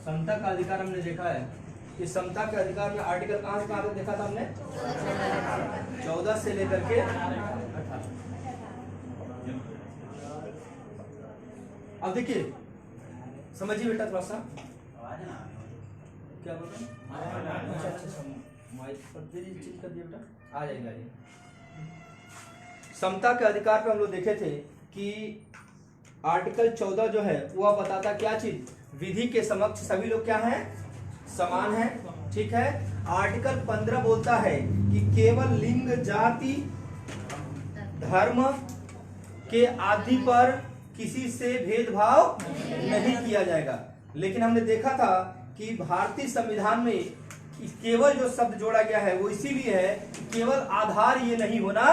समता का अधिकार हमने देखा है कि समता के अधिकार में आर्टिकल कहां से कहां तक देखा था हमने, 14 से लेकर के 18। अब देखिए समझिए बेटा थोड़ा सा, क्या बोल रहे हैं, अच्छा माइक पर चेक कर दिया बेटा, आ जाएगा ये। समता के अधिकार पे हम लोग देखे थे कि आर्टिकल 14 जो है वह बताता क्या चीज, विधि के समक्ष सभी लोग क्या हैं, समान हैं, ठीक है। आर्टिकल 15 बोलता है कि केवल लिंग, जाति, धर्म के आदि पर किसी से भेदभाव नहीं किया जाएगा। लेकिन हमने देखा था कि भारतीय संविधान में केवल जो शब्द जोड़ा गया है वो इसीलिए है कि केवल आधार ये नहीं होना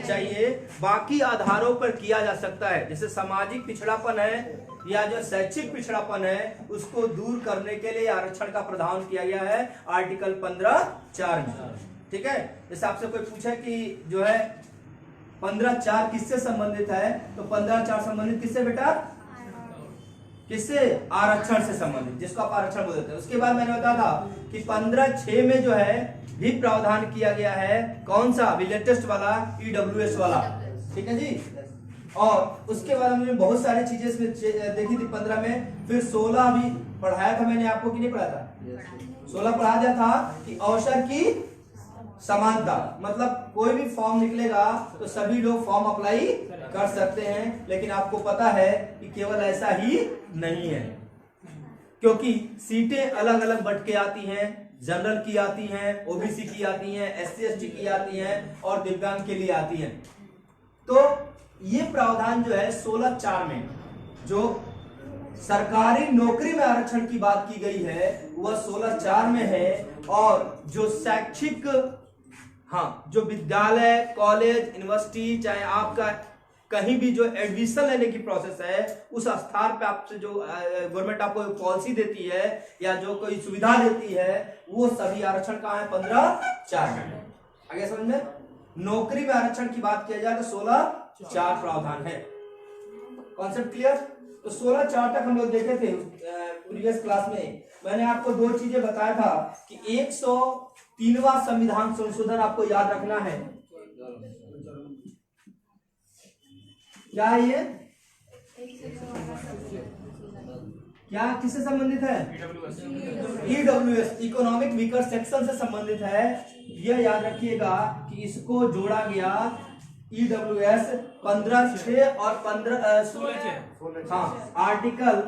चाहिए, बाकी आधारों पर किया जा सकता है। जैसे सामाजिक पिछड़ापन है या जो शैक्षिक पिछड़ापन है उसको दूर करने के लिए आरक्षण का प्रावधान किया गया है आर्टिकल 15(4) में, ठीक है। जैसे आपसे कोई पूछे कि जो है 15(4) किससे संबंधित है, तो 15(4) संबंधित किससे बेटा, किससे, आरक्षण से संबंधित, जिसको आप आरक्षण बोल देते हैं। उसके बाद मैंने बताया था कि 15(6) में जो है भी प्रावधान किया गया है, कौन सा, अभी लेटेस्ट वाला EWS वाला, ठीक है जी। और उसके बाद हमने बहुत सारी चीजें इसमें देखी थी 15 में, फिर 16 भी पढ़ाया था मैंने आपको कि नहीं पढ़ाया था, 16 पढ़ा दिया था कि अवसर की समानता, मतलब कोई भी फॉर्म निकलेगा तो सभी लोग फॉर्म अप्लाई कर सकते हैं। लेकिन आपको पता है कि केवल ऐसा ही नहीं है, क्योंकि सीटें अलग अलग बट के आती हैं, जनरल की आती हैं, ओबीसी की आती हैं, SC ST की आती हैं और दिव्यांग के लिए आती हैं। तो ये प्रावधान जो है 16(4) में जो सरकारी नौकरी में आरक्षण की बात की गई है वह 16(4) में है। और जो शैक्षिक, हाँ, जो विद्यालय, कॉलेज, यूनिवर्सिटी, चाहे आपका कहीं भी जो एडमिशन लेने की प्रोसेस है उस स्थान पे आपसे जो गवर्नमेंट आपको पॉलिसी देती है या जो कोई सुविधा देती है वो सभी आरक्षण कहाँ है, 15(4) में। आगे समझ में, नौकरी में आरक्षण की बात किया जाए तो 16(4) प्रावधान है। Concept clear. तो 16(4) तक हम लोग देखे थे प्रीवियस क्लास में। मैंने आपको दो चीजें बताया था कि 103वां संविधान संशोधन आपको याद रखना है। क्या है ये, क्या किससे संबंधित है, EWS, इकोनॉमिक वीकर सेक्शन से संबंधित है। यह याद रखिएगा कि इसको जोड़ा गया EWS 15(6) और 15 हाँ, आर्टिकल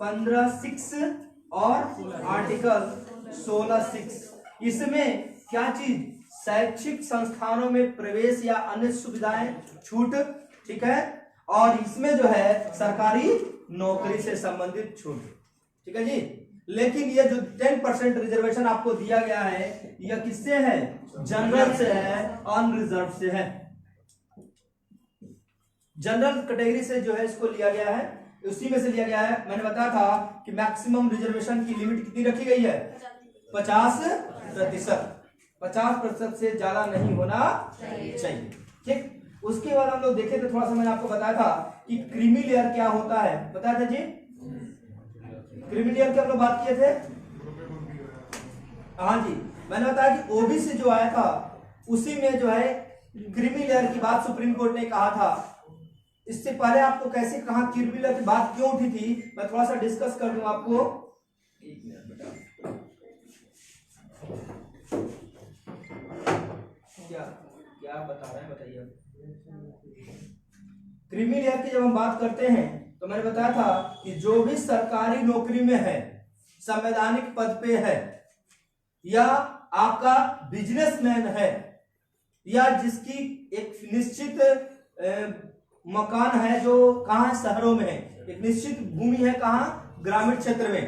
15(6) और आर्टिकल 16(6). इसमें क्या चीज, शैक्षिक संस्थानों में प्रवेश या अन्य सुविधाएं, छूट, ठीक है। और इसमें जो है सरकारी नौकरी से संबंधित छूट, ठीक है जी। लेकिन ये जो 10% रिजर्वेशन आपको दिया गया है यह किससे है, जनरल से है, अनरिजर्व से है। जनरल कैटेगरी से जो है इसको लिया गया है, उसी में से लिया गया है। मैंने बताया था कि मैक्सिमम रिजर्वेशन की लिमिट कितनी रखी गई है, 50%। 50% से ज्यादा नहीं होना चाहिए, ठीक। उसके बाद हम लोग देखे थे, थोड़ा सा मैंने आपको बताया था कि क्रीमी लेयर क्या होता है, बताया था जी। क्रीमी लेयर की हम लोग बात किए थे, हाँ जी। मैंने बताया कि ओबीसी जो आया था उसी में जो है क्रीमी लेयर की बात सुप्रीम कोर्ट ने कहा था। इससे पहले आपको कैसे कहा क्रीमी लेयर की बात क्यों उठी थी, मैं थोड़ा सा डिस्कस कर दूं आपको। एक मिनट बेटा, क्या बता रहे हैं बताइए। क्रीमी लेयर की जब हम बात करते हैं तो मैंने बताया था कि जो भी सरकारी नौकरी में है, संवैधानिक पद पे है, या आपका बिजनेसमैन है, या जिसकी एक निश्चित मकान है जो कहाँ, शहरों में है, एक निश्चित भूमि है कहाँ, ग्रामीण क्षेत्र में,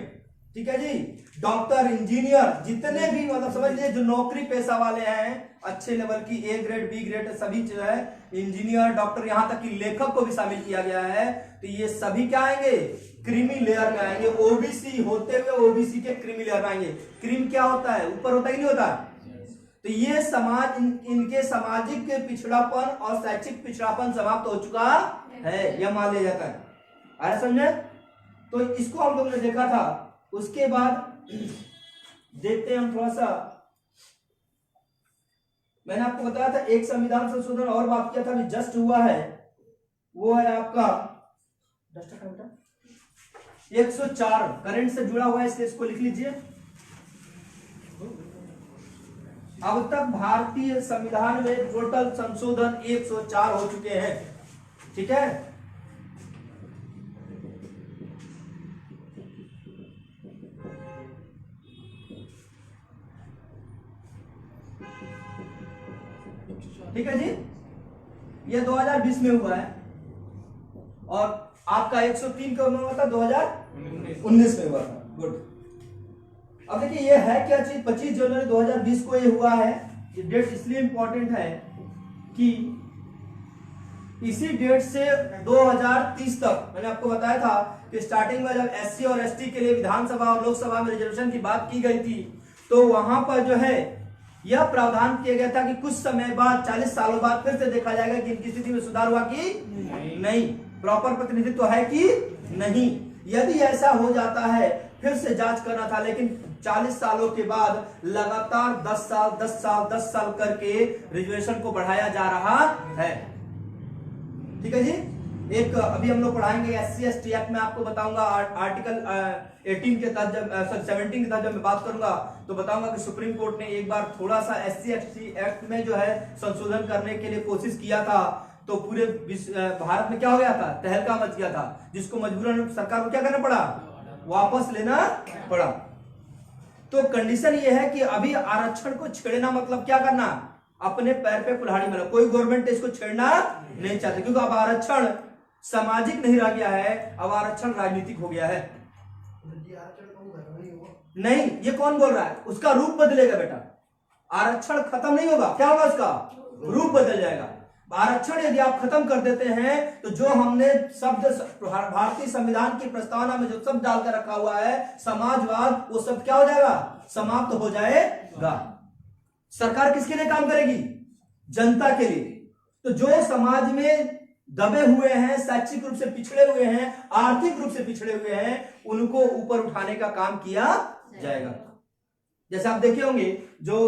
ठीक है जी। डॉक्टर, इंजीनियर, जितने भी मतलब समझ लीजिए जो नौकरी पेशा वाले हैं अच्छे लेवल की, A ग्रेड, B ग्रेड, सभी जो है इंजीनियर, डॉक्टर, यहाँ तक कि लेखक को भी शामिल किया गया है। तो ये सभी क्या आएंगे, क्रीमी लेयर में आएंगे। ओबीसी होते हुए ओबीसी के क्रीमी लेयर में आएंगे। क्रीम क्या होता है, ऊपर होता है कि नहीं होता। तो ये समाज, इनके सामाजिक पिछड़ापन और शैक्षिक पिछड़ापन समाप्त हो चुका है, यह मान लिया जाता है। आया समझे। तो इसको हम लोग ने देखा था उसके बाद देखते हैं हम थोड़ा सा, मैंने आपको बताया था एक संविधान संशोधन और बात किया था, अभी जस्ट हुआ है, वो है आपका 104 करंट से जुड़ा हुआ है, इसलिए इसको लिख लीजिए। अब तक भारतीय संविधान में टोटल संशोधन 104 हो चुके हैं, ठीक है। ठीक है जी, ये 2020 में हुआ है और आपका 103 कब में हुआ था? 2019 में हुआ था। गुड। अब देखिए ये है क्या चीज, 25 जनवरी 2020 को ये हुआ है। ये डेट इसलिए इंपॉर्टेंट है कि इसी डेट से 2030 तक, मैंने आपको बताया था कि स्टार्टिंग में जब एससी और एसटी के लिए विधानसभा और लोकसभा में रिजर्वेशन की बात की गई थी, तो वहां पर जो है यह प्रावधान किया गया था कि कुछ समय बाद 40 सालों बाद फिर से देखा जाएगा कि इनकी स्थिति में सुधार हुआ कि नहीं, प्रॉपर प्रतिनिधित्व है कि नहीं। यदि ऐसा हो जाता है फिर से जांच करना था, लेकिन 40 सालों के बाद लगातार 10 साल करके रिजर्वेशन को बढ़ाया जा रहा है। ठीक है जी। एक अभी हम लोग पढ़ाएंगे एससी एसटी एक्ट में, आपको बताऊंगा आर्टिकल 18 के तहत जब 17 के तहत जब मैं बात करूंगा तो बताऊंगा कि सुप्रीम कोर्ट ने एक बार थोड़ा सा एससी एसटी एक्ट में जो है संशोधन करने के लिए कोशिश किया था, तो पूरे भारत में क्या हो गया था, तहलका मच गया था, जिसको मजबूरन सरकार को क्या करना पड़ा, वापस लेना पड़ा। तो कंडीशन ये है कि अभी आरक्षण को छेड़ना मतलब क्या करना, अपने पैर पे कुल्हाड़ी मारना। कोई गवर्नमेंट इसको छेड़ना नहीं चाहती, क्योंकि अब आरक्षण सामाजिक नहीं रह गया है, अब आरक्षण राजनीतिक हो गया है। नहीं, ये कौन बोल रहा है, उसका रूप बदलेगा बेटा, आरक्षण खत्म नहीं होगा, क्या होगा, उसका रूप बदल जाएगा। आरक्षण यदि आप खत्म कर देते हैं तो जो हमने शब्द भारतीय संविधान की प्रस्तावना में जो शब्द डालकर रखा हुआ है समाजवाद, वो सब क्या हो जाएगा, समाप्त हो जाएगा। सरकार किसके लिए काम करेगी, जनता के लिए। तो जो समाज में दबे हुए हैं, शैक्षिक रूप से पिछड़े हुए हैं, आर्थिक रूप से पिछड़े हुए हैं, उनको ऊपर उठाने का काम किया जाएगा। जैसे आप देखे होंगे जो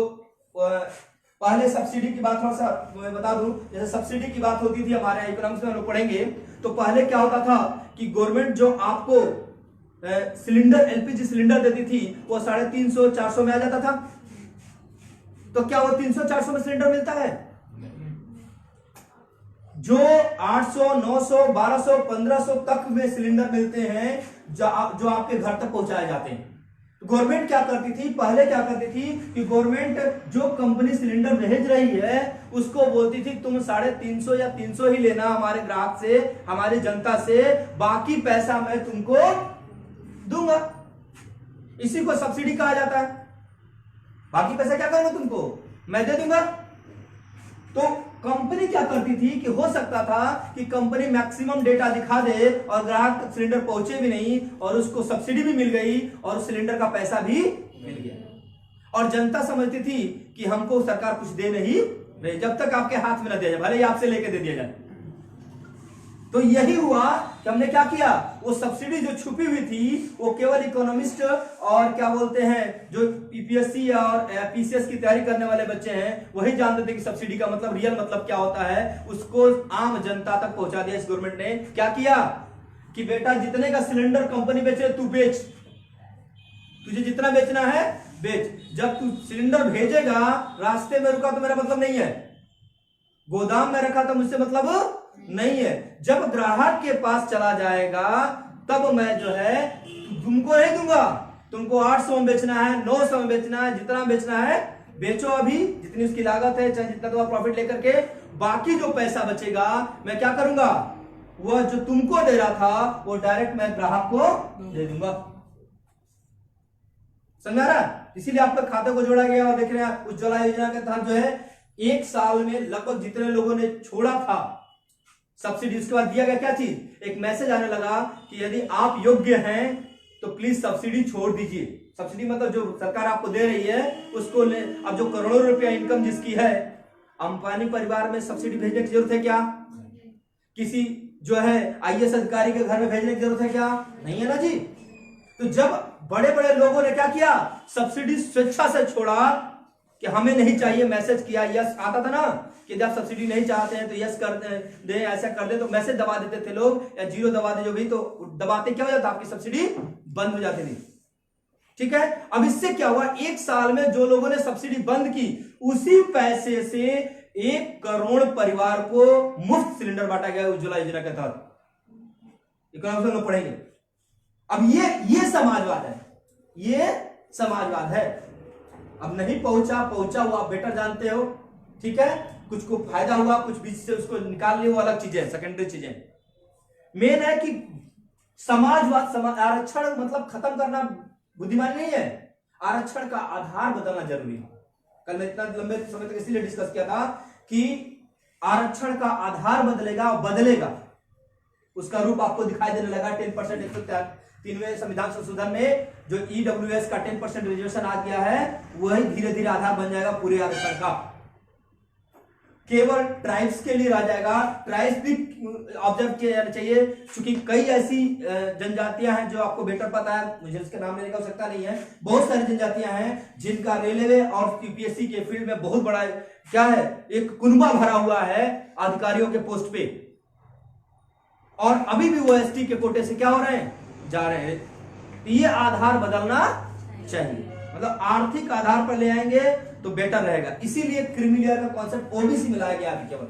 पहले सब्सिडी की बात थोड़ा सा मैं बता दूं, जैसे सब्सिडी की बात होती थी हमारे इकोनॉमिक्स में हम लोग पढ़ेंगे, तो पहले क्या होता था कि गवर्नमेंट जो आपको सिलेंडर एलपीजी सिलेंडर देती थी वो 350-400 में आ जाता था। तो क्या वो 300-400 में सिलेंडर मिलता है? जो 800, 900, 1200, 1500 तक में सिलेंडर मिलते हैं जो आपके घर तक पहुंचाए जाते हैं। गवर्नमेंट क्या करती थी, पहले क्या करती थी कि गवर्नमेंट जो कंपनी सिलेंडर भेज रही है उसको बोलती थी तुम 350 या 300 ही लेना हमारे ग्राहक से, हमारी जनता से, बाकी पैसा मैं तुमको दूंगा। इसी को सब्सिडी कहा जाता है। बाकी पैसा क्या करूंगा, तुमको मैं दे दूंगा। तो कंपनी क्या करती थी कि हो सकता था कि कंपनी मैक्सिमम डेटा दिखा दे और ग्राहक तक सिलेंडर पहुंचे भी नहीं और उसको सब्सिडी भी मिल गई और सिलेंडर का पैसा भी मिल गया। और जनता समझती थी कि हमको सरकार कुछ दे नहीं रही, जब तक आपके हाथ में न दिया जाए, भले ही आपसे लेके दे दिया जाए। तो यही हुआ कि हमने क्या किया, वो सब्सिडी जो छुपी हुई थी वो केवल इकोनॉमिस्ट और क्या बोलते हैं जो पीपीएससी और पीसीएस की तैयारी करने वाले बच्चे हैं वही जानते थे कि सब्सिडी का मतलब, रियल मतलब क्या होता है। उसको आम जनता तक पहुंचा दिया इस गवर्नमेंट ने। क्या किया कि बेटा जितने का सिलेंडर कंपनी बेचे तू बेच, तुझे जितना बेचना है बेच, जब तू सिलेंडर भेजेगा रास्ते में रुका तो मेरा मतलब नहीं है, गोदाम में रखा तो मुझसे मतलब नहीं है, जब ग्राहक के पास चला जाएगा तब मैं जो है तुमको नहीं दूंगा। तुमको 800 में बेचना है, 900 में बेचना है, जितना बेचना है बेचो, अभी जितनी उसकी लागत है, चाहे जितना तुम्हारा प्रॉफिट लेकर के, बाकी जो पैसा बचेगा मैं क्या करूंगा, वह जो तुमको दे रहा था वो डायरेक्ट मैं ग्राहक को दे दूंगा। समझा रहा? इसीलिए आपके खाते को जोड़ा गया। और देख रहे हैं उज्ज्वला योजना के तहत जो है 1 साल में लगभग जितने लोगों ने छोड़ा था सब्सिडी, उसके बाद दिया गया क्या चीज, एक मैसेज आने लगा कि यदि आप योग्य हैं तो प्लीज सब्सिडी छोड़ दीजिए। सब्सिडी मतलब जो सरकार आपको दे रही है उसको ले। अब जो करोड़ों रुपया इनकम जिसकी है, अंबानी परिवार में सब्सिडी भेजने की जरूरत है क्या? किसी जो है आईएएस अधिकारी के घर में भेजने की जरूरत है क्या? नहीं है ना जी। तो जब बड़े बड़े लोगों ने क्या किया, सब्सिडी स्वेच्छा से छोड़ा कि हमें नहीं चाहिए, मैसेज किया, यस आता था ना कि जब सब्सिडी नहीं चाहते हैं तो यस कर दे, ऐसा कर दे, तो मैसेज दबा देते थे लोग, या जीरो दबा दे जो भी, तो दबाते क्या हो जाता, आपकी सब्सिडी बंद हो जाती थी। ठीक है, अब इससे क्या हुआ, एक साल में जो लोगों ने सब्सिडी बंद की, उसी पैसे से 1 करोड़ परिवार को मुफ्त सिलेंडर बांटा गया उज्ज्वला योजना के तहत। इकोनॉमिक्स में पढ़ेंगे। अब ये समाजवाद है, ये समाजवाद है। अब नहीं पहुंचा हुआ आप बेटर जानते हो, ठीक है, कुछ को फायदा हुआ, कुछ बीच से उसको निकाल लिए, वो अलग चीजें, सेकेंडरी चीजें। मेन है कि समाजवाद, आरक्षण मतलब खत्म करना बुद्धिमानी नहीं है, आरक्षण का आधार बदलना जरूरी है। कल मैं इतना लंबे समय तक इसीलिए डिस्कस किया था कि आरक्षण का आधार बदलेगा, उसका रूप आपको दिखाई देने लगा। 10% 103वें संविधान संशोधन में जो ईडब्ल्यूएस का 10% रिजर्वेशन आ गया है, वही धीरे धीरे आधार बन जाएगा पूरे आरक्षण का। केवल ट्राइब्स के लिए रह जाएगा। ट्राइब्स भी ऑब्जर्व किया जाना चाहिए, क्योंकि कई ऐसी जनजातियां हैं जो आपको बेटर पता है, मुझे इसका नाम लेने का आवश्यकता नहीं है। बहुत सारी जनजातियां हैं जिनका रेलवे और यूपीएससी के फील्ड में बहुत बड़ा क्या है, एक कुनबा भरा हुआ है अधिकारियों के पोस्ट पे, और अभी भी वो एसटी के कोटे से क्या हो रहे हैं, जा रहे हैं। तो ये आधार बदलना चाहिए, मतलब आर्थिक आधार पर ले आएंगे तो बेटर रहेगा। इसीलिए क्रीमी लेयर का कॉन्सेप्ट ओबीसी में लाया गया अभी केवल।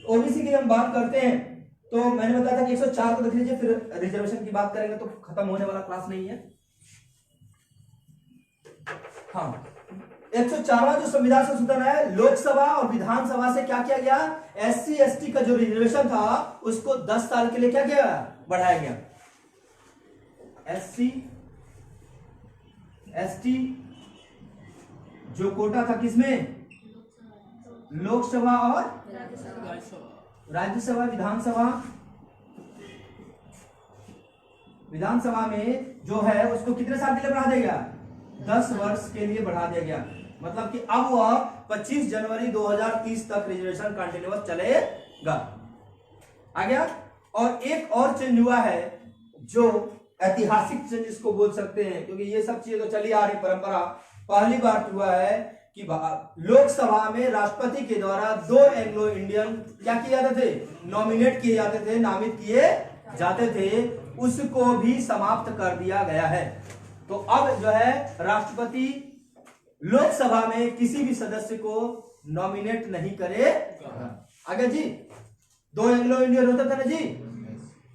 ओबीसी की हम बात करते हैं तो मैंने बताया था कि 104 को देख लीजिए, फिर रिजर्वेशन की बात करेंगे तो खत्म होने वाला क्लास नहीं है। हाँ, 104वां जो संविधान संशोधन है, लोकसभा और विधानसभा से क्या किया गया, एससी एसटी का जो रिजर्वेशन था उसको 10 साल के लिए क्या किया, बढ़ाया गया। एससी एसटी जो कोटा था किसमें, लोकसभा और राज्यसभा, विधानसभा में जो है उसको कितने साल के लिए बढ़ा दिया गया, 10 वर्ष के लिए बढ़ा दिया गया। मतलब कि अब वह 25 जनवरी 2030 तक रिजर्वेशन कंटिन्यूअस चलेगा। आ गया। और एक और चेंज हुआ है जो ऐतिहासिक चेंज इसको बोल सकते हैं, क्योंकि ये सब चीजें तो चली आ रही परंपरा। पहली बार हुआ है कि लोकसभा में राष्ट्रपति के द्वारा 2 एंग्लो इंडियन क्या किए जाते थे, नॉमिनेट किए जाते थे, नामित किए जाते थे, उसको भी समाप्त कर दिया गया है। तो अब जो है राष्ट्रपति लोकसभा में किसी भी सदस्य को नॉमिनेट नहीं करेगा। आगे जी, 2 एंग्लो इंडियन होता था ना जी,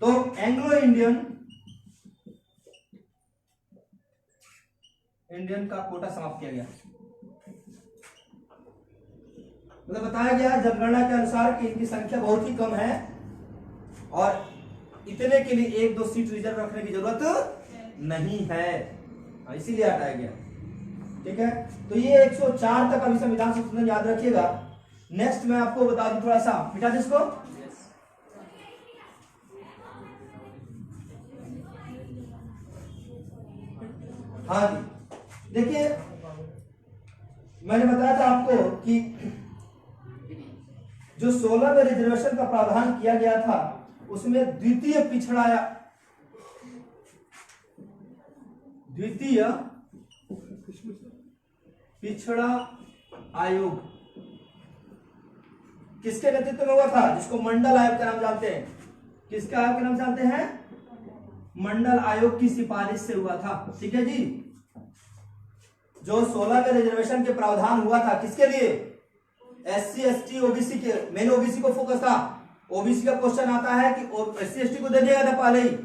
तो एंग्लो इंडियन का कोटा समाप्त किया गया। मतलब बताया गया जनगणना के अनुसार कि इनकी संख्या बहुत ही कम है और इतने के लिए 1-2 सीट रिजर्व रखने की जरूरत नहीं है, इसीलिए हटाया गया। ठीक है, तो ये 104 तक अभी संविधान संशोधन याद रखिएगा। नेक्स्ट मैं आपको बता दूं, थोड़ा सा मिटा दे इसको। हाँ जी, देखिए मैंने बताया था आपको कि जो 16 में रिजर्वेशन का प्रावधान किया गया था उसमें द्वितीय पिछड़ा आयोग किसके नेतृत्व में हुआ था, जिसको मंडल आयोग का नाम जानते हैं। किसके आयोग के नाम जानते हैं, मंडल आयोग की सिफारिश से हुआ था। ठीक है जी, जो 16 में रिजर्वेशन के प्रावधान हुआ था किसके लिए, एससी एसटी ओबीसी के, मेन ओबीसी को फोकस था। ओबीसी का क्वेश्चन आता है कि एससी एसटी को दे दिया था पहले ही,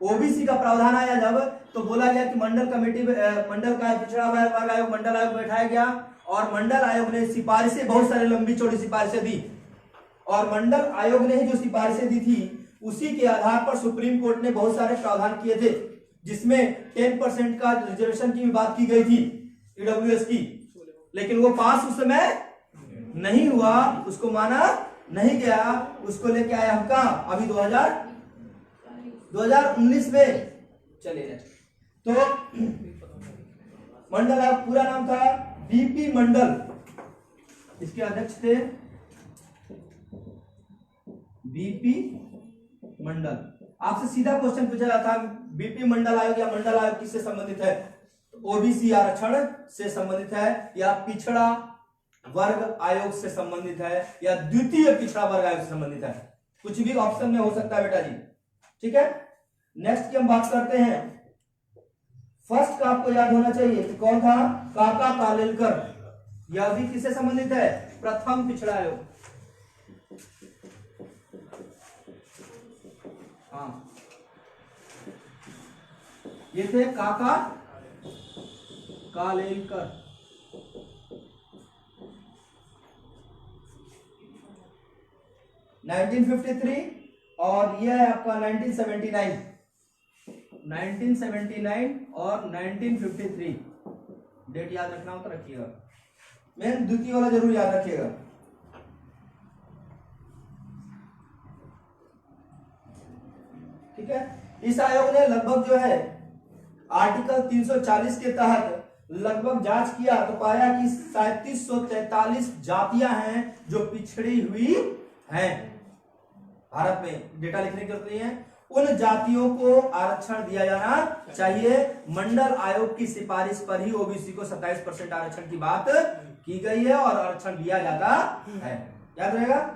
ओबीसी का प्रावधान आया जब तो बोला गया कि मंडल कमेटी, मंडल का पिछड़ा वर्ग आयोग, मंडल आयोग बैठाया गया और मंडल आयोग ने सिफारिशें, बहुत सारे लंबी चौड़ी सिफारिशें दी, और मंडल आयोग ने जो सिफारिशें दी थी उसी के आधार पर सुप्रीम कोर्ट ने बहुत सारे प्रावधान किए थे, जिसमें 10% का रिजर्वेशन की भी बात की गई थी ईडब्ल्यूएस की, लेकिन वो पास उस समय नहीं हुआ, उसको माना नहीं गया। उसको लेके आया हम कहां, अभी 2019 में। चलिए, तो मंडल आयोग पूरा नाम था बीपी मंडल, इसके अध्यक्ष थे बीपी मंडल। आपसे सीधा क्वेश्चन पूछा जाता है बीपी मंडल आयोग या मंडल आयोग किससे संबंधित है? ओबीसी आरक्षण से संबंधित है, या पिछड़ा वर्ग आयोग से संबंधित है, या द्वितीय पिछड़ा वर्ग आयोग से संबंधित है। कुछ भी ऑप्शन में हो सकता है बेटा जी, ठीक है। नेक्स्ट की हम बात करते हैं, फर्स्ट का आपको याद होना चाहिए कि कौन था? काका कालेलकर। यह भी किससे संबंधित है? प्रथम पिछड़ा आयोग। हाँ, ये थे काका कालेलकर। और यह है आपका 1979 और 1953। डेट याद रखना हो तो रखिएगा, मेन द्वितीय वाला जरूर याद रखिएगा। ठीक है। इस आयोग ने लगभग जो है आर्टिकल 340 के तहत लगभग जांच किया तो पाया कि 3743 जातियां हैं जो पिछड़ी हुई हैं भारत में। डेटा लिखने की जरूरत नहीं है। उन जातियों को आरक्षण दिया जाना चाहिए। मंडल आयोग की सिफारिश पर ही ओबीसी को 27% आरक्षण की बात की गई है और आरक्षण दिया जाता है, याद रहेगा।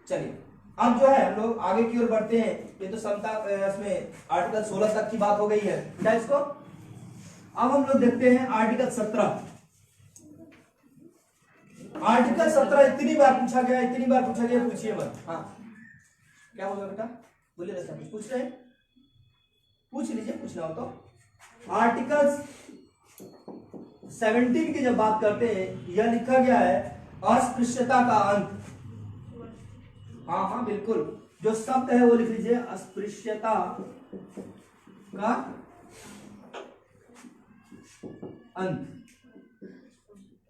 चलिए अब जो है हम लोग आगे की ओर बढ़ते हैं। ये तो समता इसमें आर्टिकल 16 तक की बात हो गई है क्या इसको। अब हम लोग देखते हैं आर्टिकल 17। आर्टिकल 17 इतनी बार पूछा गया, पूछिए मत। हाँ क्या बोला बेटा, बोलिए ऐसा पूछ रहे हैं, पूछ लीजिए, पूछना हो तो। आर्टिकल 17 की जब बात करते हैं, यह लिखा गया है अस्पृश्यता का अंत। हाँ हाँ बिल्कुल, जो शब्द है वो लिख लीजिए, अस्पृश्यता का अंत।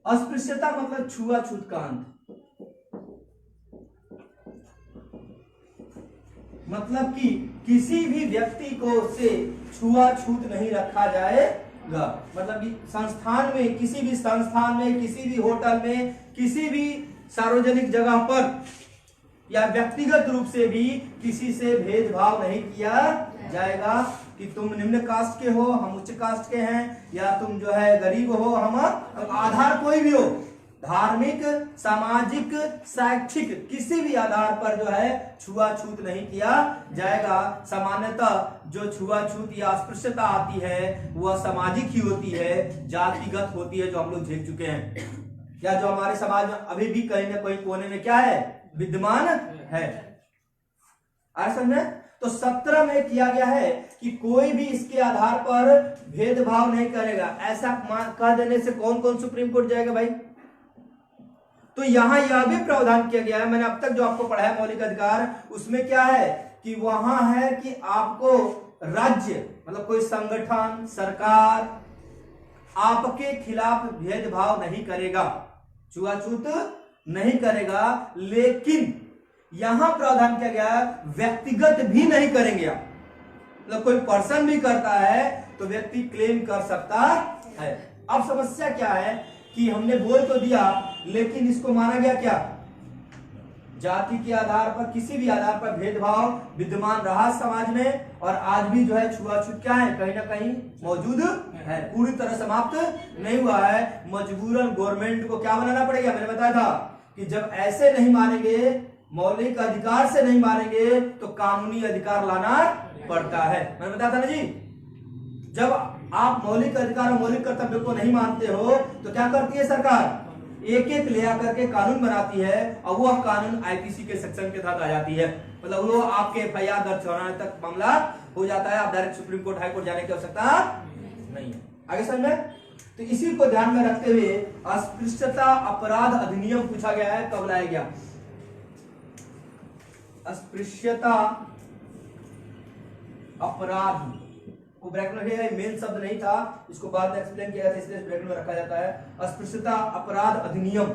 अस्पृश्यता मतलब छुआछूत का अंत, मतलब कि किसी भी व्यक्ति को से छुआछूत नहीं रखा जाएगा। मतलब कि संस्थान में, किसी भी संस्थान में, किसी भी होटल में, किसी भी सार्वजनिक जगह पर या व्यक्तिगत रूप से भी किसी से भेदभाव नहीं किया जाएगा कि तुम निम्न कास्ट के हो, हम उच्च कास्ट के हैं, या तुम जो है गरीब हो, हम आधार कोई भी हो, धार्मिक, सामाजिक, शैक्षिक किसी भी आधार पर जो है छुआछूत नहीं किया जाएगा। सामान्यतः जो छुआछूत या अस्पृश्यता आती है वह सामाजिक ही होती है, जातिगत होती है, जो हम लोग झेल चुके हैं, या जो हमारे समाज में अभी भी कहीं ना कहीं कोने में क्या है, विद्यमान है। समझे? तो 17 में किया गया है कि कोई भी इसके आधार पर भेदभाव नहीं करेगा। ऐसा कह देने से कौन कौन सुप्रीम कोर्ट जाएगा भाई? तो यहां यह भी प्रावधान किया गया है, मैंने अब तक जो आपको पढ़ा है मौलिक अधिकार, उसमें क्या है कि वहां है कि आपको राज्य मतलब कोई संगठन, सरकार आपके खिलाफ भेदभाव नहीं करेगा, छुआछूत नहीं करेगा, लेकिन यहां प्रावधान किया गया व्यक्तिगत भी नहीं करेंगे आप। मतलब कोई पर्सन भी करता है तो व्यक्ति क्लेम कर सकता है। अब समस्या क्या है कि हमने बोल तो दिया, लेकिन इसको माना गया क्या, जाति के आधार पर, किसी भी आधार पर भेदभाव विद्यमान रहा समाज में, और आज भी जो है छुआछूत क्या है, कहीं ना कहीं मौजूद है, पूरी तरह समाप्त नहीं हुआ है। मजबूरन गवर्नमेंट को क्या बनाना पड़ेगा, मैंने बताया था कि जब ऐसे नहीं मानेंगे, मौलिक अधिकार से नहीं मानेंगे, तो कानूनी अधिकार लाना पड़ता है। मैंने बताया था ना जी, जब आप मौलिक अधिकार और मौलिक कर्तव्य को नहीं मानते हो तो क्या करती है सरकार, एक एक ले आकर के कानून बनाती है, और वह कानून आईपीसी के सेक्शन के तहत आ जाती है। मतलब वो आपके एफआईआर दर्ज होने तक मामला हो जाता है, आप direct supreme court, high court जाने की आवश्यकता नहीं है। आगे समझ में? तो इसी को ध्यान में रखते हुए अस्पृश्यता अपराध अधिनियम पूछा गया है, कब लाया गया? अस्पृश्यता अपराध को ब्रैकेट में रखिएगा, मेन शब्द नहीं था, इसको बाद में एक्सप्लेन किया जाता है, इसलिए ब्रैकेट में रखा जाता है। अस्पृश्यता अपराध अधिनियम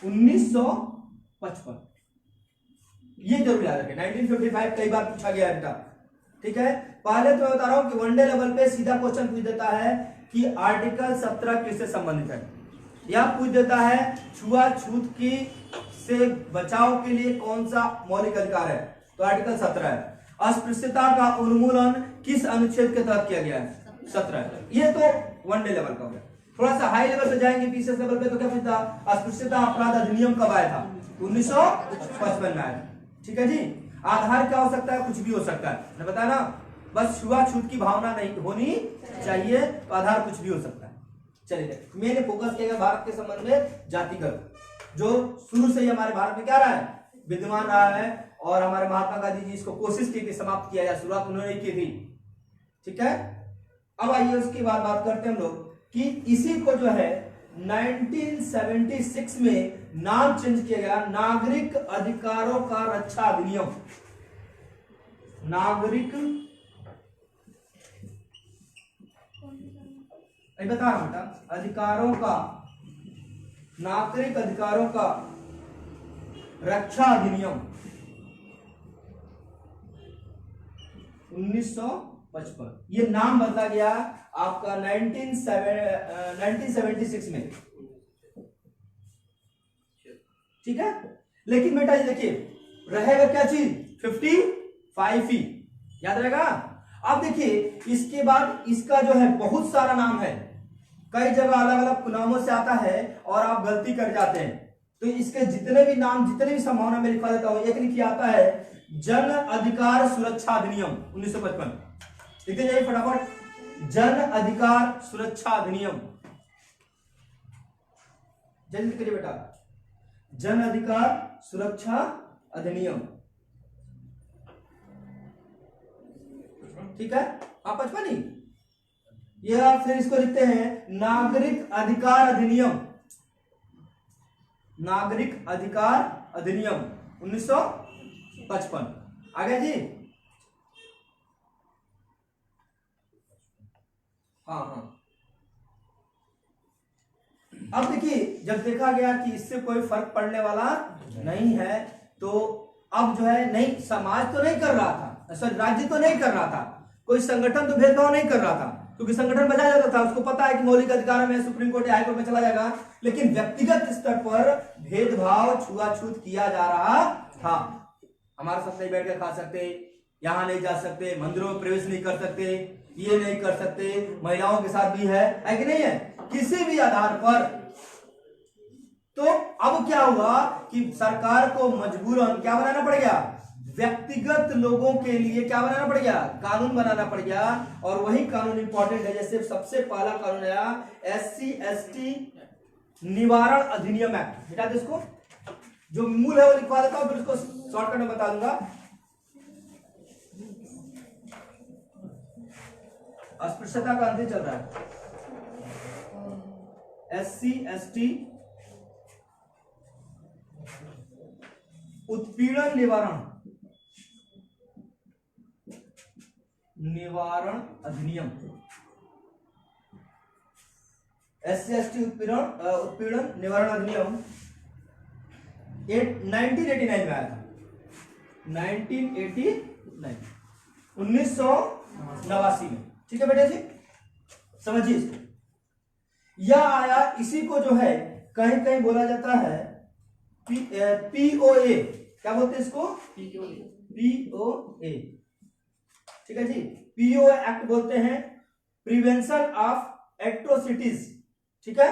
1955, ये जरूर याद रखें। 1955 कई बार पूछा गया बेटा, ठीक है। पहले तो मैं बता रहा हूं कि वनडे लेवल पे सीधा क्वेश्चन पूछ देता है कि आर्टिकल 17 किससे संबंधित है, या पूछ देता है छुआछूत की से बचाव के लिए कौन सा मौलिक अधिकार है। तो आर्टिकल 17 है। अस्पृश्यता का उन्मूलन किस अनुच्छेद के तहत किया गया है? 17। ये तो वन डे लेवल का हो गया। थोड़ा सा हाई लेवल पे जाएंगे, पीसीएस लेवल पे, तो क्या पूछता? अस्पृश्यता अपराध अधिनियम कब आया था? 1955 में आया। ठीक है जी। आधार क्या हो सकता है? कुछ भी हो सकता है, मैं बताया ना, बस छुआछूत की भावना नहीं होनी चाहिए, तो आधार कुछ भी हो सकता है। चलिए, मैंने फोकस किया भारत के संबंध में जातिगत, जो शुरू से ही हमारे भारत में क्या रहा है? विद्यमान रहा है, और हमारे महात्मा गांधी जी इसको कोशिश की कि समाप्त किया जाए, शुरुआत उन्होंने की थी। ठीक है। अब आइए उसके बाद बात करते हैं हम लोग कि इसी को जो है 1976 में नाम चेंज किया गया, नागरिक अधिकारों का रक्षा अधिनियम। नागरिक, नहीं बता रहा बेटा, अधिकारों का, नागरिक अधिकारों का रक्षा अधिनियम 1955। ये नाम बदला गया आपका 1976 में। ठीक है। लेकिन बेटा ये देखिए, रहेगा क्या चीज? 55 ही याद रहेगा। अब देखिए, इसके बाद इसका जो है बहुत सारा नाम है, कई जगह अलग अलग नामों से आता है, और आप गलती कर जाते हैं। तो इसके जितने भी नाम, जितने भी संभावना में लिखवा देता हूं, एक लिखिए आता है जन अधिकार सुरक्षा अधिनियम 1955। लिखते जाइए फटाफट, जन अधिकार सुरक्षा अधिनियम, जल्दी करिए बेटा, जन अधिकार सुरक्षा अधिनियम। ठीक है। आप 55 ही, या फिर इसको लिखते हैं नागरिक अधिकार अधिनियम, नागरिक अधिकार अधिनियम 1955। आ गया जी। हाँ हाँ। अब देखिए, जब देखा गया कि इससे कोई फर्क पड़ने वाला नहीं है, तो अब जो है, नहीं, समाज तो नहीं कर रहा था, सर राज्य तो नहीं कर रहा था, कोई संगठन तो भेदभाव नहीं कर रहा था, क्योंकि संगठन बचा जाता था, उसको पता है कि मौलिक अधिकार में सुप्रीम कोर्ट या हाईकोर्ट में चला जाएगा। लेकिन व्यक्तिगत स्तर पर भेदभाव, छुआछूत किया जा रहा था। हमारे साथ नहीं बैठ कर खा सकते, यहां नहीं जा सकते, मंदिरों में प्रवेश नहीं कर सकते, ये नहीं कर सकते, महिलाओं के साथ भी है कि नहीं है, किसी भी आधार पर। तो अब क्या हुआ कि सरकार को मजबूरन क्या बनाना पड़ गया? व्यक्तिगत लोगों के लिए क्या बनाना पड़ गया? कानून बनाना पड़ गया। और वही कानून इंपॉर्टेंट है, जैसे सबसे पहला कानून आया SC/ST निवारण अधिनियम एक्ट। बेटा इसको जो मूल है वो लिखवा देता हूं, फिर उसको शॉर्टकट में बता दूंगा। अस्पृश्यता का अंत चल रहा है। SC/ST उत्पीड़न निवारण अधिनियम, SC/ST उत्पीड़न निवारण अधिनियम 1989 में आया था। 1989 में। ठीक है बेटा जी, समझिए इसको। यह आया, इसी को जो है कहीं कहीं बोला जाता है POA। क्या बोलते हैं इसको? POA। ठीक है जी, POA एक्ट बोलते हैं, प्रिवेंशन ऑफ एट्रोसिटीज। ठीक है।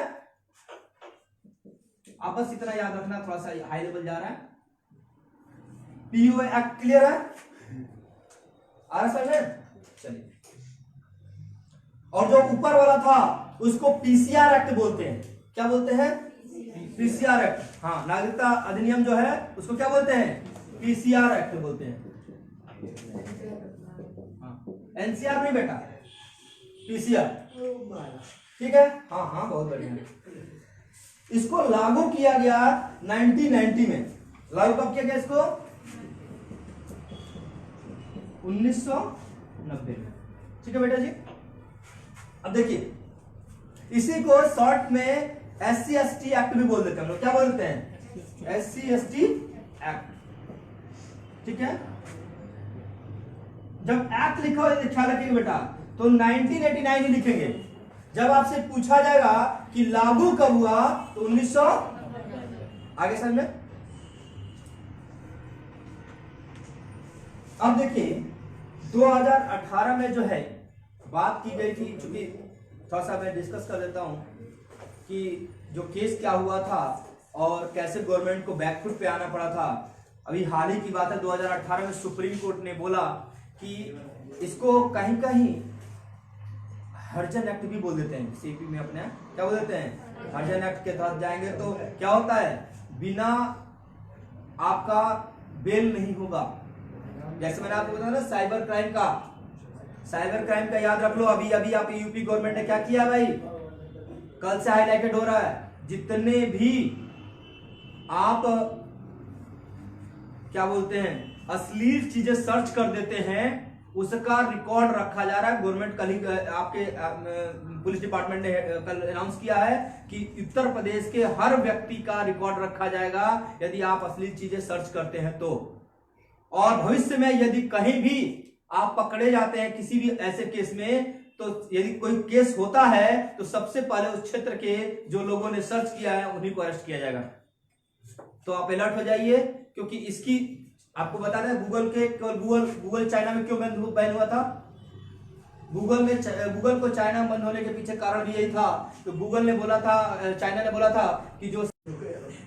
आप बस इतना याद रखना, थोड़ा सा हाई लेवल जा रहा है। POA एक्ट क्लियर है? आ रहा समझ? चलिए। और जो ऊपर वाला था उसको PCR एक्ट बोलते हैं। क्या बोलते हैं? PCR act. हाँ, नागरिकता अधिनियम जो है उसको क्या बोलते हैं? PCR एक्ट बोलते हैं। NCR नहीं बेटा, PCR। ठीक है। हाँ हाँ, बहुत बढ़िया। इसको लागू किया गया 1990 में। लागू कब किया गया इसको? 1990 में। ठीक है बेटा जी। अब देखिए, इसी को शॉर्ट में SC/ST एक्ट भी बोल देते हैं हम लोग। क्या बोलते हैं? SC/ST act. ठीक है। जब एक्ट लिखा हो ख्याल रखिएगा बेटा, तो 1989 ही लिखेंगे। जब आपसे पूछा जाएगा कि लागू कब हुआ, तो 1900 आगे समझ में। अब देखिए 2018 में जो है बात की गई थी, चूंकि थोड़ा सा मैं डिस्कस कर देता हूं कि जो केस क्या हुआ था और कैसे गवर्नमेंट को बैकफुट पे आना पड़ा था। अभी हाल ही की बात है, 2018 में सुप्रीम कोर्ट ने बोला कि इसको कहीं कहीं हर्जन एक्ट भी बोल देते हैं, सीपी में अपने क्या बोल देते हैं, हर्जन एक्ट के तहत जाएंगे तो क्या होता है, बिना आपका बेल नहीं होगा। जैसे मैंने आपको बताया ना साइबर क्राइम का याद रख लो। अभी अभी आप यूपी गवर्नमेंट ने क्या किया भाई, कल से हाईलाइटेड हो रहा है, जितने भी आप क्या बोलते हैं अश्लील चीजें सर्च कर देते हैं उसका रिकॉर्ड रखा जा रहा है। गवर्नमेंट कल ही आपके पुलिस डिपार्टमेंट ने कल अनाउंस किया है कि उत्तर प्रदेश के हर व्यक्ति का रिकॉर्ड रखा जाएगा यदि आप अश्लील चीजें सर्च करते हैं तो। और भविष्य में यदि कहीं भी आप पकड़े जाते हैं किसी भी ऐसे केस में, तो यदि कोई केस होता है तो सबसे पहले उस क्षेत्र के जो लोगों ने सर्च किया है उन्हीं को अरेस्ट किया जाएगा। तो आप अलर्ट हो जाइए, क्योंकि इसकी आपको बता दें गूगल चाइना में क्यों बैन हुआ था। गूगल को चाइना में बंद होने के पीछे कारण भी यही था। तो गूगल ने बोला था, चाइना ने बोला था कि जो,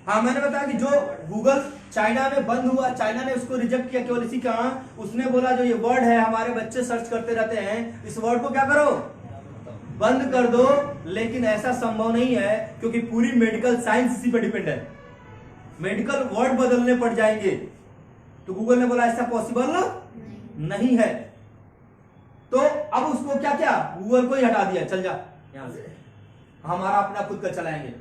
हाँ मैंने बताया कि जो गूगल चाइना में बंद हुआ, चाइना ने उसको रिजेक्ट किया केवल इसी का। उसने बोला जो ये वर्ड है हमारे बच्चे सर्च करते रहते हैं, इस वर्ड को क्या करो, बंद कर दो। लेकिन ऐसा संभव नहीं है, क्योंकि पूरी मेडिकल साइंस इसी पर डिपेंड है। मेडिकल वर्ड बदलने पड़ जाएंगे, तो गूगल ने बोला ऐसा पॉसिबल नहीं है। तो अब उसको क्या किया, गूगल को ही हटा दिया, चल जा यहां से, हमारा अपना खुद का चलाएंगे।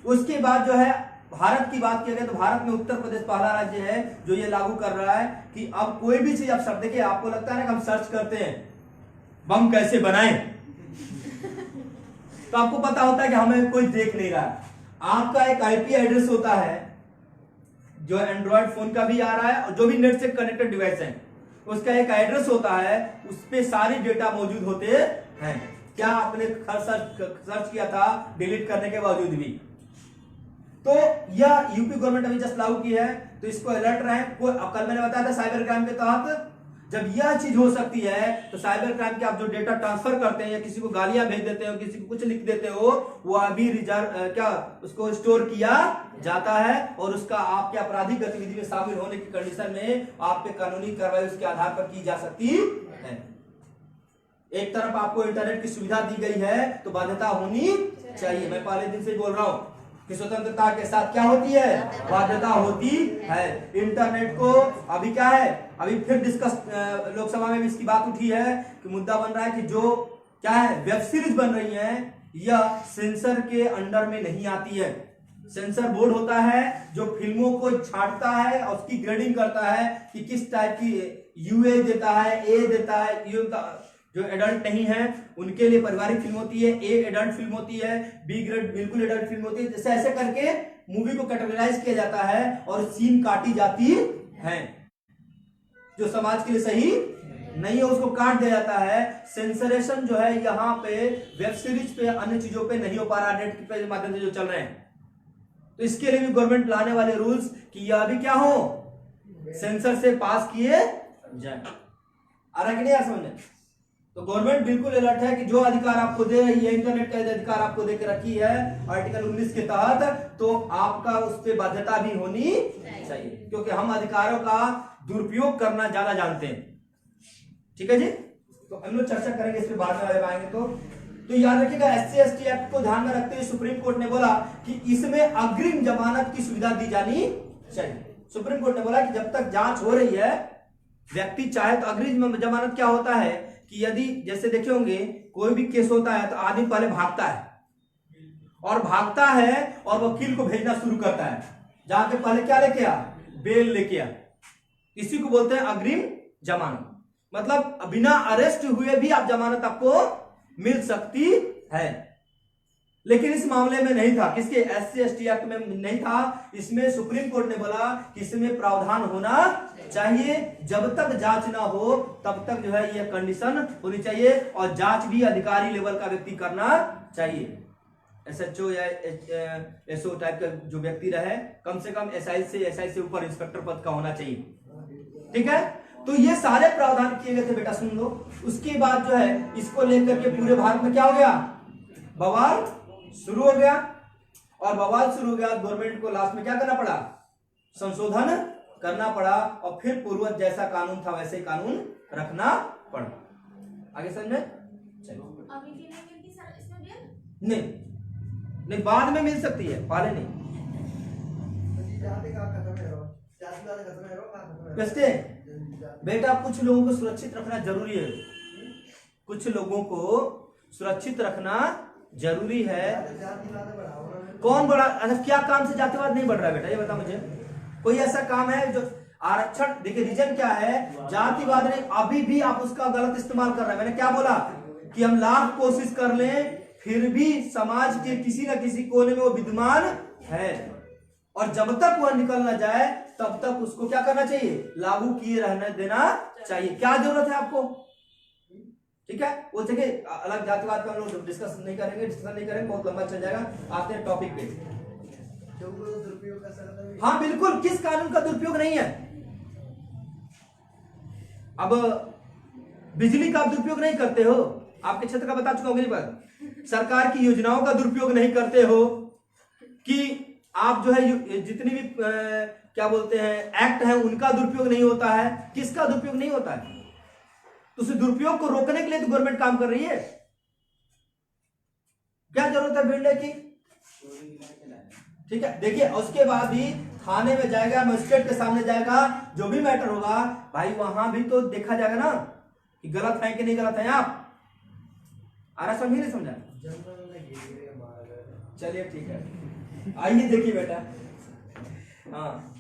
उसके बाद जो है भारत की बात किया गया तो भारत में उत्तर प्रदेश पहला राज्य है जो ये लागू कर रहा है कि अब कोई भी चीज आप सब देखिए, आपको लगता है ना कि हम सर्च करते हैं बम कैसे बनाएं तो आपको पता होता है कि हमें कोई देख नहीं रहा। आपका एक आईपी एड्रेस होता है जो एंड्रॉयड फोन का भी आ रहा है और जो भी नेट से कनेक्टेड डिवाइस है उसका एक एड्रेस होता है, उस पे सारी डेटा मौजूद होते हैं। क्या आपने सर्च किया था डिलीट करने के बावजूद भी। तो यह यूपी गवर्नमेंट अभी जस्ट लागू की है, तो इसको अलर्ट रहे। कल मैंने बताया था साइबर क्राइम के तहत जब यह चीज हो सकती है तो साइबर क्राइम के आप जो डेटा ट्रांसफर करते हैं या किसी को गालियां भेज देते हो, किसी को कुछ लिख देते हो, वो अभी उसको स्टोर किया जाता है और उसका आपके आपराधिक गतिविधि में शामिल होने की कंडीशन में आप पे कानूनी कार्रवाई उसके आधार पर की जा सकती है। एक तरफ आपको इंटरनेट की सुविधा दी गई है तो बाध्यता होनी चाहिए। मैं पहले दिन से बोल रहा हूं कि स्वतंत्रता के साथ क्या होती है, बाध्यता होती है। इंटरनेट को अभी क्या है, अभी फिर डिस्कस लोकसभा में भी इसकी बात उठी है कि मुद्दा बन रहा है कि जो क्या है वेब सीरीज बन रही है यह सेंसर के अंडर में नहीं आती है। सेंसर बोर्ड होता है जो फिल्मों को छांटता है और उसकी ग्रेडिंग करता है कि किस टाइप की यूए देता है, ए देता है। जो एडल्ट नहीं है उनके लिए पारिवारिक फिल्म होती है, ए एडल्ट फिल्म होती है, बी ग्रेड बिल्कुल एडल्ट फिल्म होती है। जैसे ऐसे करके मूवी को कैटेगराइज किया जाता है और सीन काटी जाती है। जो समाज के लिए सही नहीं है उसको काट दिया जाता है। सेंसरेशन जो है यहाँ पे वेब सीरीज पे, अन्य चीजों पे नहीं हो पा रहा, नेट के माध्यम से जो चल रहे हैं। तो इसके लिए भी गवर्नमेंट लाने वाले रूल्स कि यह अभी क्या हो, सेंसर से पास किए जाए। आ रहा कि नहीं यार समझ। तो गवर्नमेंट बिल्कुल अलर्ट है कि जो अधिकार आपको दे रही है, इंटरनेट का अधिकार आपको दे के रखी है आर्टिकल 19 के तहत, तो आपका उस पर बाध्यता भी होनी चाहिए, क्योंकि हम अधिकारों का दुरुपयोग करना ज्यादा जानते हैं। ठीक है जी, तो हम लोग चर्चा करेंगे इस पर बाद में आएंगे। तो याद रखिएगा SC/ST एक्ट को ध्यान में रखते हुए सुप्रीम कोर्ट ने बोला कि इसमें अग्रिम जमानत की सुविधा दी जानी चाहिए। सुप्रीम कोर्ट ने बोला कि जब तक जांच हो रही है व्यक्ति चाहे तो अग्रिम जमानत क्या होता है कि यदि जैसे देखे होंगे कोई भी केस होता है तो आदमी पहले भागता है और वकील को भेजना शुरू करता है, जाके पहले क्या लेके आ, बेल लेके आ। इसी को बोलते हैं अग्रिम जमानत। मतलब बिना अरेस्ट हुए भी आप जमानत आपको मिल सकती है। लेकिन इस मामले में नहीं था, किसके SC/ST एक्ट में नहीं था। इसमें सुप्रीम कोर्ट ने बोला कि इसमें प्रावधान होना चाहिए, जब तक जांच ना हो तब तक जो है यह कंडीशन होनी चाहिए, और जांच भी अधिकारी लेवल का व्यक्ति करना चाहिए। SHO या SO टाइप का जो व्यक्ति रहे, कम से कम SI से ऊपर इंस्पेक्टर पद का होना चाहिए। ठीक है, तो ये सारे प्रावधान किए गए थे बेटा, सुन लो। उसके बाद जो है इसको लेकर के पूरे भारत में क्या हो गया, बवाल शुरू हो गया। और बवाल शुरू हो गया, गवर्नमेंट को लास्ट में क्या करना पड़ा, संशोधन करना पड़ा, और फिर पूर्वज जैसा कानून था वैसे कानून रखना पड़ा। आगे समझ में? नहीं नहीं, बाद में मिल सकती है, पहले नहीं। वैसे बेटा कुछ लोगों को सुरक्षित रखना जरूरी है, कुछ लोगों को सुरक्षित रखना जरूरी है। कौन बड़ा, अच्छा क्या काम से जातिवाद नहीं बढ़ रहा है बेटा, ये बता मुझे। कोई ऐसा काम है जो आरक्षण, देखिए रीजन क्या है, जातिवाद ने अभी भी आप उसका गलत इस्तेमाल कर रहे हैं। मैंने क्या बोला कि हम लाख कोशिश कर लें फिर भी समाज के किसी न किसी कोने में वो विद्यमान है, और जब तक वह निकल ना जाए तब तक उसको क्या करना चाहिए, लागू किए रहने देना चाहिए। क्या जरूरत है आपको, ठीक है। वो जगह अलग जातिवाद का हम लोग डिस्कस नहीं करेंगे, बहुत लंबा चल जाएगा। आते हैं टॉपिक पे। हाँ बिल्कुल, किस कानून का दुरुपयोग नहीं है। अब बिजली का दुरुपयोग नहीं करते हो, आपके क्षेत्र का बता चुका हूं पर। सरकार की योजनाओं का दुरुपयोग नहीं करते हो, कि आप जो है जितनी भी क्या बोलते हैं एक्ट है उनका दुरुपयोग नहीं होता है। किसका दुरुपयोग नहीं होता है, तो उस दुरुपयोग को रोकने के लिए तो गवर्नमेंट काम कर रही है। क्या जरूरत है भिड़ने की, ठीक है। देखिए उसके बाद भी थाने में जाएगा, मजिस्ट्रेट के सामने जाएगा, जो भी मैटर होगा भाई वहां भी तो देखा जाएगा ना कि गलत है कि नहीं गलत है। आप आ रहा, समझ नहीं समझा? चलिए ठीक है, आइए देखिए बेटा। हाँ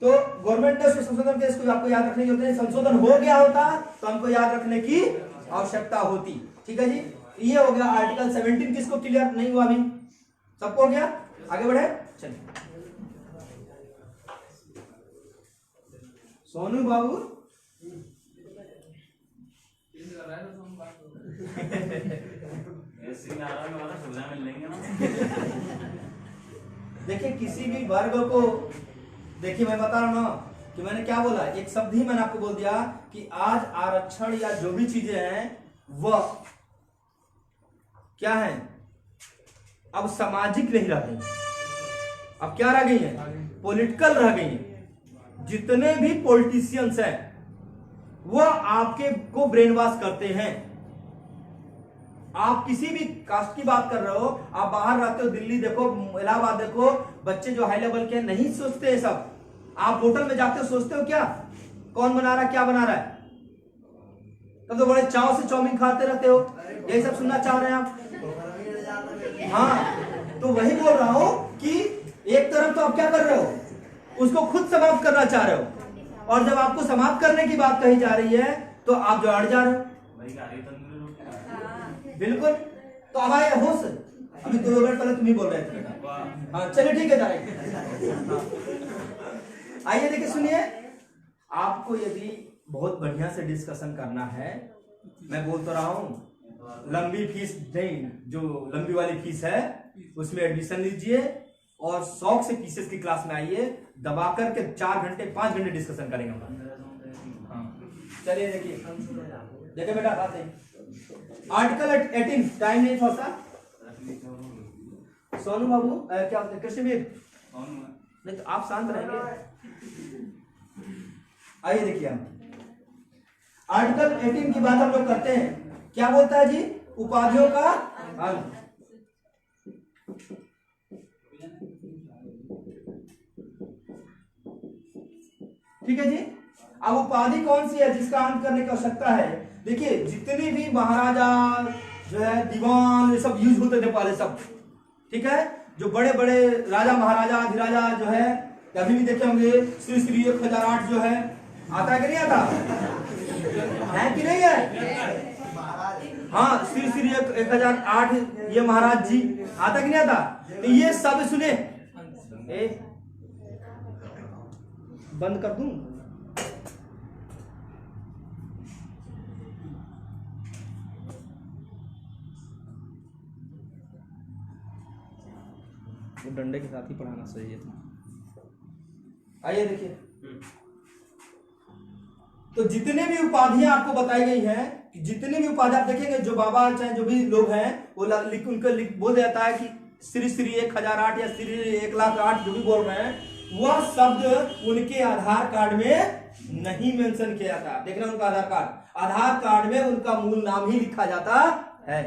तो गवर्नमेंट ने उसके संशोधन के, इसको आपको याद रखने की जरूरत है। संशोधन हो गया होता तो हमको याद रखने की आवश्यकता होती, ठीक है जी। ये हो गया आर्टिकल 17, किसको क्लियर नहीं हुआ अभी, सबको हो गया। आगे बढ़े, चलिए सोनू बाबू। देखिए किसी भी वर्ग को, देखिए मैं बता रहा हूं ना कि मैंने क्या बोला, एक शब्द ही मैंने आपको बोल दिया कि आज आरक्षण या जो भी चीजें हैं वह क्या है, अब सामाजिक नहीं रह गई, अब क्या रह गई है, पॉलिटिकल रह गई है। जितने भी पॉलिटिशियंस हैं वह आपके को ब्रेन वॉश करते हैं। आप किसी भी कास्ट की बात कर रहे हो, आप बाहर रहते हो, दिल्ली देखो, इलाहाबाद देखो, बच्चे जो हाई लेवल के नहीं सोचते हैं सब। आप होटल में जाते हो, सोचते हो क्या कौन बना रहा है, क्या बना रहा है, तब तो बड़े चाव से चाउमीन खाते रहते हो। यही सब सुनना चाह रहे हैं आप? हाँ तो वही बोल रहा हूं कि एक तरफ तो आप क्या कर रहे हो, उसको खुद समाप्त करना चाह रहे हो, और जब आपको समाप्त करने की बात कही जा रही है तो आप जो अड़ जा रहे हो। बिल्कुल, तो अब आए होश, अभी 2 मिनट पहले तुम ही बोल रहे थे। हाँ चलिए ठीक है जाएगा। आइए देखिए सुनिए, आपको यदि बहुत बढ़िया से डिस्कशन करना है, मैं बोल तो रहा हूं लंबी फीस नहीं, जो लंबी वाली फीस है उसमें एडमिशन लीजिए और शौक से पीसेस की क्लास में आइए, दबा करके 4 घंटे 5 घंटे डिस्कशन करेंगे हम। हाँ चलिए देखिए बेटा, बात है आर्टिकल 18, टाइम नहीं थोड़ा सा। सोनू बाबू क्या बोलते, कृष्णवीर नहीं तो आप शांत रहेंगे। आइए देखिए हम आर्टिकल 18 की बात हम लोग करते हैं। क्या बोलता है जी, उपाधियों का अंत। ठीक है जी। अब उपाधि कौन सी है जिसका अंत करने की आवश्यकता है? देखिए जितनी भी महाराजा जो है, दीवान, ये सब यूज होते थे पहले सब, ठीक है। जो बड़े बड़े राजा महाराजा अधिराजा जो है, अभी भी देखे होंगे, श्री श्री 1008 जो है, आता है कि नहीं आता है कि नहीं है? हाँ श्री श्री 1008 ये महाराज जी, आता कि नहीं आता? तो ये सब सुने, बंद कर दूं? वो डंडे के साथ ही पढ़ाना सही है। आइए देखिए तो जितने भी उपाधियां आपको बताई गई हैं, जितने भी उपाधि आप देखेंगे, जो बाबा चाहे जो भी लोग हैं वो बोल देता है कि श्री श्री 1008 या श्री 1,08,000 जो भी बोल रहे हैं, वह शब्द उनके आधार कार्ड में नहीं मेंशन किया जाता। देखना उनका आधार कार्ड में उनका मूल नाम ही लिखा जाता है।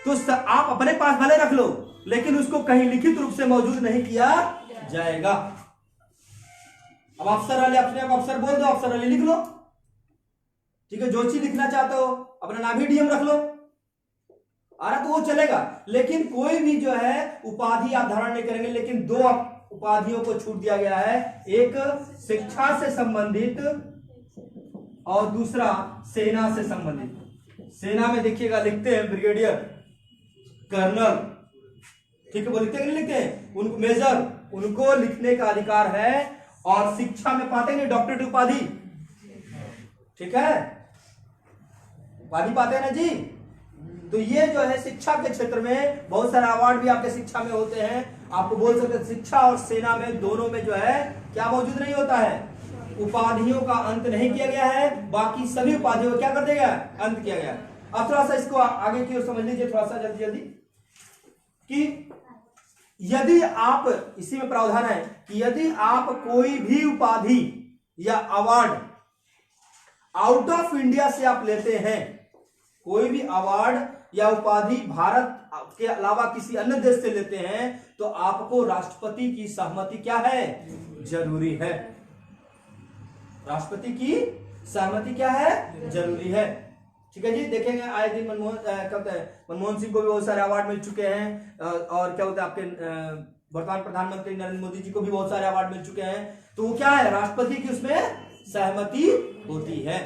तो आप अपने पास भले रख लो, लेकिन उसको कहीं लिखित रूप से मौजूद नहीं किया जाएगा। अब अफसर अली, अपने आप अफसर बोल दो, अफसर अली लिख लो, ठीक है। जो चीज लिखना चाहते हो अपना नाम ही डीएम रख लो, आ रहा तो वो चलेगा। लेकिन कोई भी जो है उपाधि आप धारण नहीं करेंगे। लेकिन दो उपाधियों को छूट दिया गया है, एक शिक्षा से संबंधित और दूसरा सेना से संबंधित। सेना में देखिएगा लिखते हैं ब्रिगेडियर, कर्नल, ठीक है, वो लिखते हैं नहीं लिखते हैं, उनको मेजर, उनको लिखने का अधिकार है। और शिक्षा में पाते नहीं डॉक्टरेट उपाधि, ठीक है, उपाधि पाते हैं ना जी। तो ये जो है शिक्षा के क्षेत्र में बहुत सारे अवार्ड भी आपके शिक्षा में होते हैं। आपको बोल सकते हैं शिक्षा और सेना में दोनों में जो है क्या मौजूद नहीं होता है, उपाधियों का अंत नहीं किया गया है। बाकी सभी उपाधियों को क्या कर दिया गया, अंत किया गया। अब थोड़ा सा इसको आगे की ओर समझ लीजिए, थोड़ा सा जल्दी जल्दी, कि यदि आप, इसी में प्रावधान है कि यदि आप कोई भी उपाधि या अवार्ड आउट ऑफ इंडिया से आप लेते हैं, कोई भी अवार्ड या उपाधि भारत के अलावा किसी अन्य देश से लेते हैं, तो आपको राष्ट्रपति की सहमति क्या है, जरूरी है। राष्ट्रपति की सहमति क्या है, जरूरी है, ठीक है जी। देखेंगे आए दिन मनमोहन सिंह को भी बहुत सारे अवार्ड मिल चुके हैं, और क्या बोलते हैं आपके वर्तमान प्रधानमंत्री नरेंद्र मोदी जी को भी बहुत सारे अवार्ड मिल चुके हैं। तो वो क्या है, राष्ट्रपति की उसमें सहमति होती है।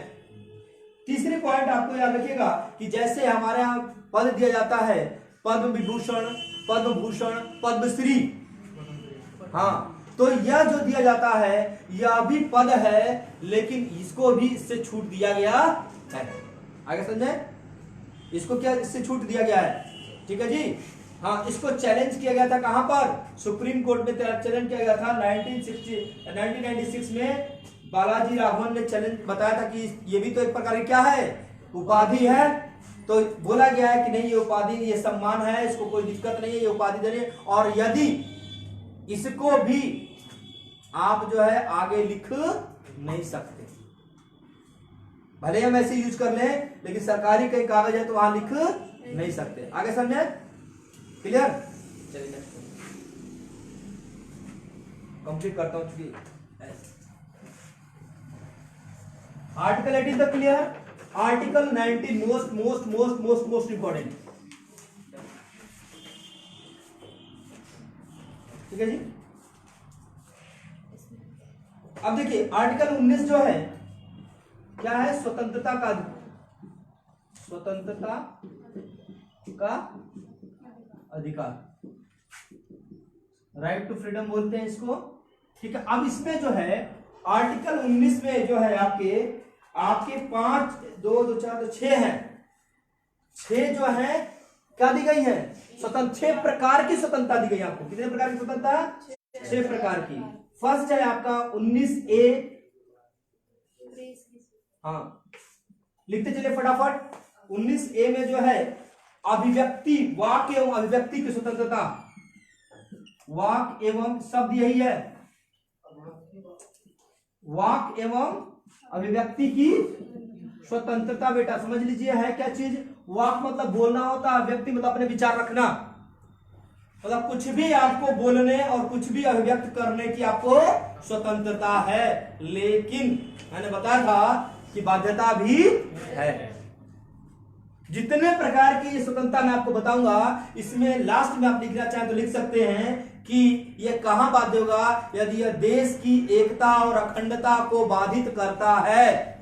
तीसरी पॉइंट आपको याद रखिएगा कि जैसे हमारे यहाँ पद दिया जाता है, पद्म विभूषण, पद्म भूषण, पद्मश्री, हाँ, तो यह जो दिया जाता है यह भी पद है, लेकिन इसको भी इससे छूट दिया गया है। आगे समझे, इसको क्या इससे छूट दिया गया है, ठीक है जी। हाँ, इसको चैलेंज किया गया था कहां पर, सुप्रीम कोर्ट में चैलेंज किया गया था 1996 में। बालाजी राघवन ने चैलेंज बताया था कि ये भी तो एक प्रकार की क्या है, उपाधि है। तो बोला गया है कि नहीं, ये उपाधि, ये सम्मान है, इसको कोई दिक्कत नहीं है, ये उपाधि देनी है। और यदि इसको भी आप जो है आगे लिख नहीं सकते, भले हम ऐसे यूज कर लें, लेकिन सरकारी कई कागज है तो वहां लिख नहीं सकते। आगे समझे, क्लियर। चलिए कंप्लीट करता हूं। आर्टिकल 18 तक क्लियर। आर्टिकल 19 मोस्ट इंपॉर्टेंट, ठीक है जी। अब देखिए आर्टिकल 19 जो है क्या है, स्वतंत्रता का अधिकार, राइट टू फ्रीडम बोलते हैं इसको, ठीक है। अब इसमें जो है आर्टिकल 19 में जो है आपके 5 2 2 4 2 6 हैं, 6 जो है क्या दी गई है, स्वतंत्र, 6 प्रकार की स्वतंत्रता दी गई है आपको। कितने प्रकार की स्वतंत्रता, 6 प्रकार की। फर्स्ट है आपका 19A, हाँ लिखते चले फटाफट। 19A में जो है अभिव्यक्ति, वाक एवं अभिव्यक्ति की स्वतंत्रता, वाक एवं शब्द यही है, वाक एवं अभिव्यक्ति की स्वतंत्रता। बेटा समझ लीजिए है क्या चीज, वाक मतलब बोलना होता है, अभिव्यक्ति मतलब अपने विचार रखना, मतलब कुछ भी आपको बोलने और कुछ भी अभिव्यक्त करने की आपको स्वतंत्रता है। लेकिन मैंने बताया था कि बाध्यता भी है। जितने प्रकार की ये स्वतंत्रता मैं आपको बताऊंगा, इसमें लास्ट में आप लिखना चाहें तो लिख सकते हैं कि यह कहां बाध्य होगा, यदि यह देश की एकता और अखंडता को बाधित करता है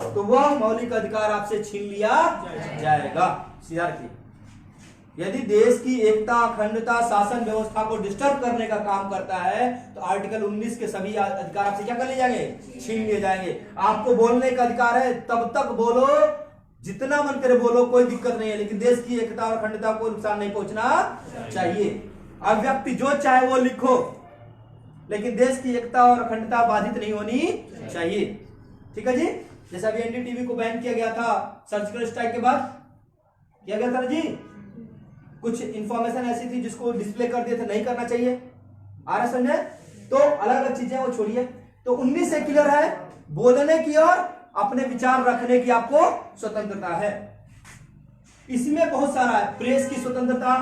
तो वह मौलिक अधिकार आपसे छीन लिया जाएगा। सीधा रखिए, यदि देश की एकता, अखंडता, शासन व्यवस्था को डिस्टर्ब करने का काम करता है तो आर्टिकल 19 के सभी अधिकार आपसे क्या कर लिए जाएंगे, छीन लिए जाएंगे। आपको बोलने का अधिकार है, तब तक बोलो जितना मन करे बोलो, कोई दिक्कत नहीं है, लेकिन देश की एकता और अखंडता को नुकसान नहीं पहुंचना चाहिए। अभिव्यक्ति जो चाहे वो लिखो, लेकिन देश की एकता और अखंडता बाधित नहीं होनी चाहिए। ठीक है जी। जैसे अभी एनडीटीवी को बैन किया गया था सर्जिकल स्ट्राइक के बाद, किया गया था ना जी, कुछ इंफॉर्मेशन ऐसी थी जिसको डिस्प्ले कर दिए थे, नहीं करना चाहिए। आ रहा समझे? तो अलग अलग चीजें वो छोड़िए। तो 19 सेक्युलर है, बोलने की और अपने विचार रखने की आपको स्वतंत्रता है। इसमें बहुत सारा है, प्रेस की स्वतंत्रता,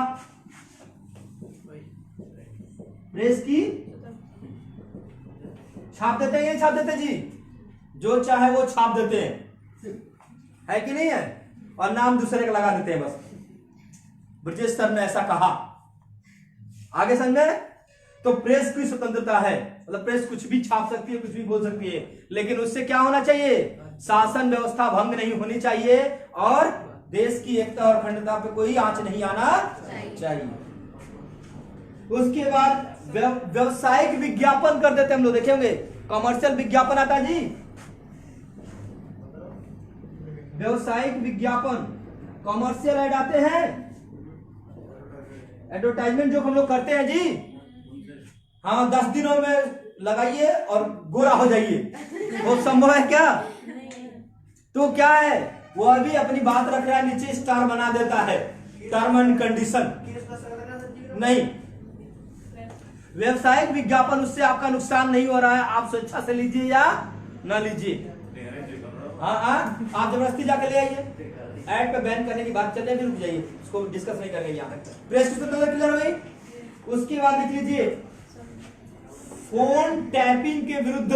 प्रेस की छाप देते हैं, ये छाप देते जी, जो चाहे वो छाप देते हैं, है कि नहीं है, और नाम दूसरे का लगा देते हैं बस, ब्रजेश सर ने ऐसा कहा। आगे समझे? तो प्रेस की स्वतंत्रता है, मतलब प्रेस कुछ भी छाप सकती है, कुछ भी बोल सकती है, लेकिन उससे क्या होना चाहिए, शासन व्यवस्था भंग नहीं होनी चाहिए और देश की एकता और अखंडता पे कोई आंच नहीं आना चाहिए। उसके बाद व्यवसायिक विज्ञापन कर देते हम लोग, देखे होंगे कमर्शियल विज्ञापन आता है जी, व्यवसायिक विज्ञापन, कमर्शियल ऐड आते हैं, एडवर्टाइजमेंट जो हम लोग करते हैं जी, हाँ 10 दिनों में लगाइए और गोरा हो जाइए, वो संभव है क्या? तो क्या है, वो अभी अपनी बात रख रहा है, नीचे स्टार बना देता है, टर्म एंड कंडीशन नहीं। व्यवसायिक विज्ञापन, उससे आपका नुकसान नहीं हो रहा है, आप स्वेच्छा से लीजिए या ना लीजिए। हाँ आप जबरदस्ती जाकर ले आइए। ऐड पे बैन करने की बात चल रही है, रुक जाइए, उसको डिस्कस नहीं करेंगे यहाँ तक। प्रेस की स्वतंत्रता क्लियर हो गई। उसके बाद लिख लीजिए, फोन टैपिंग के विरुद्ध,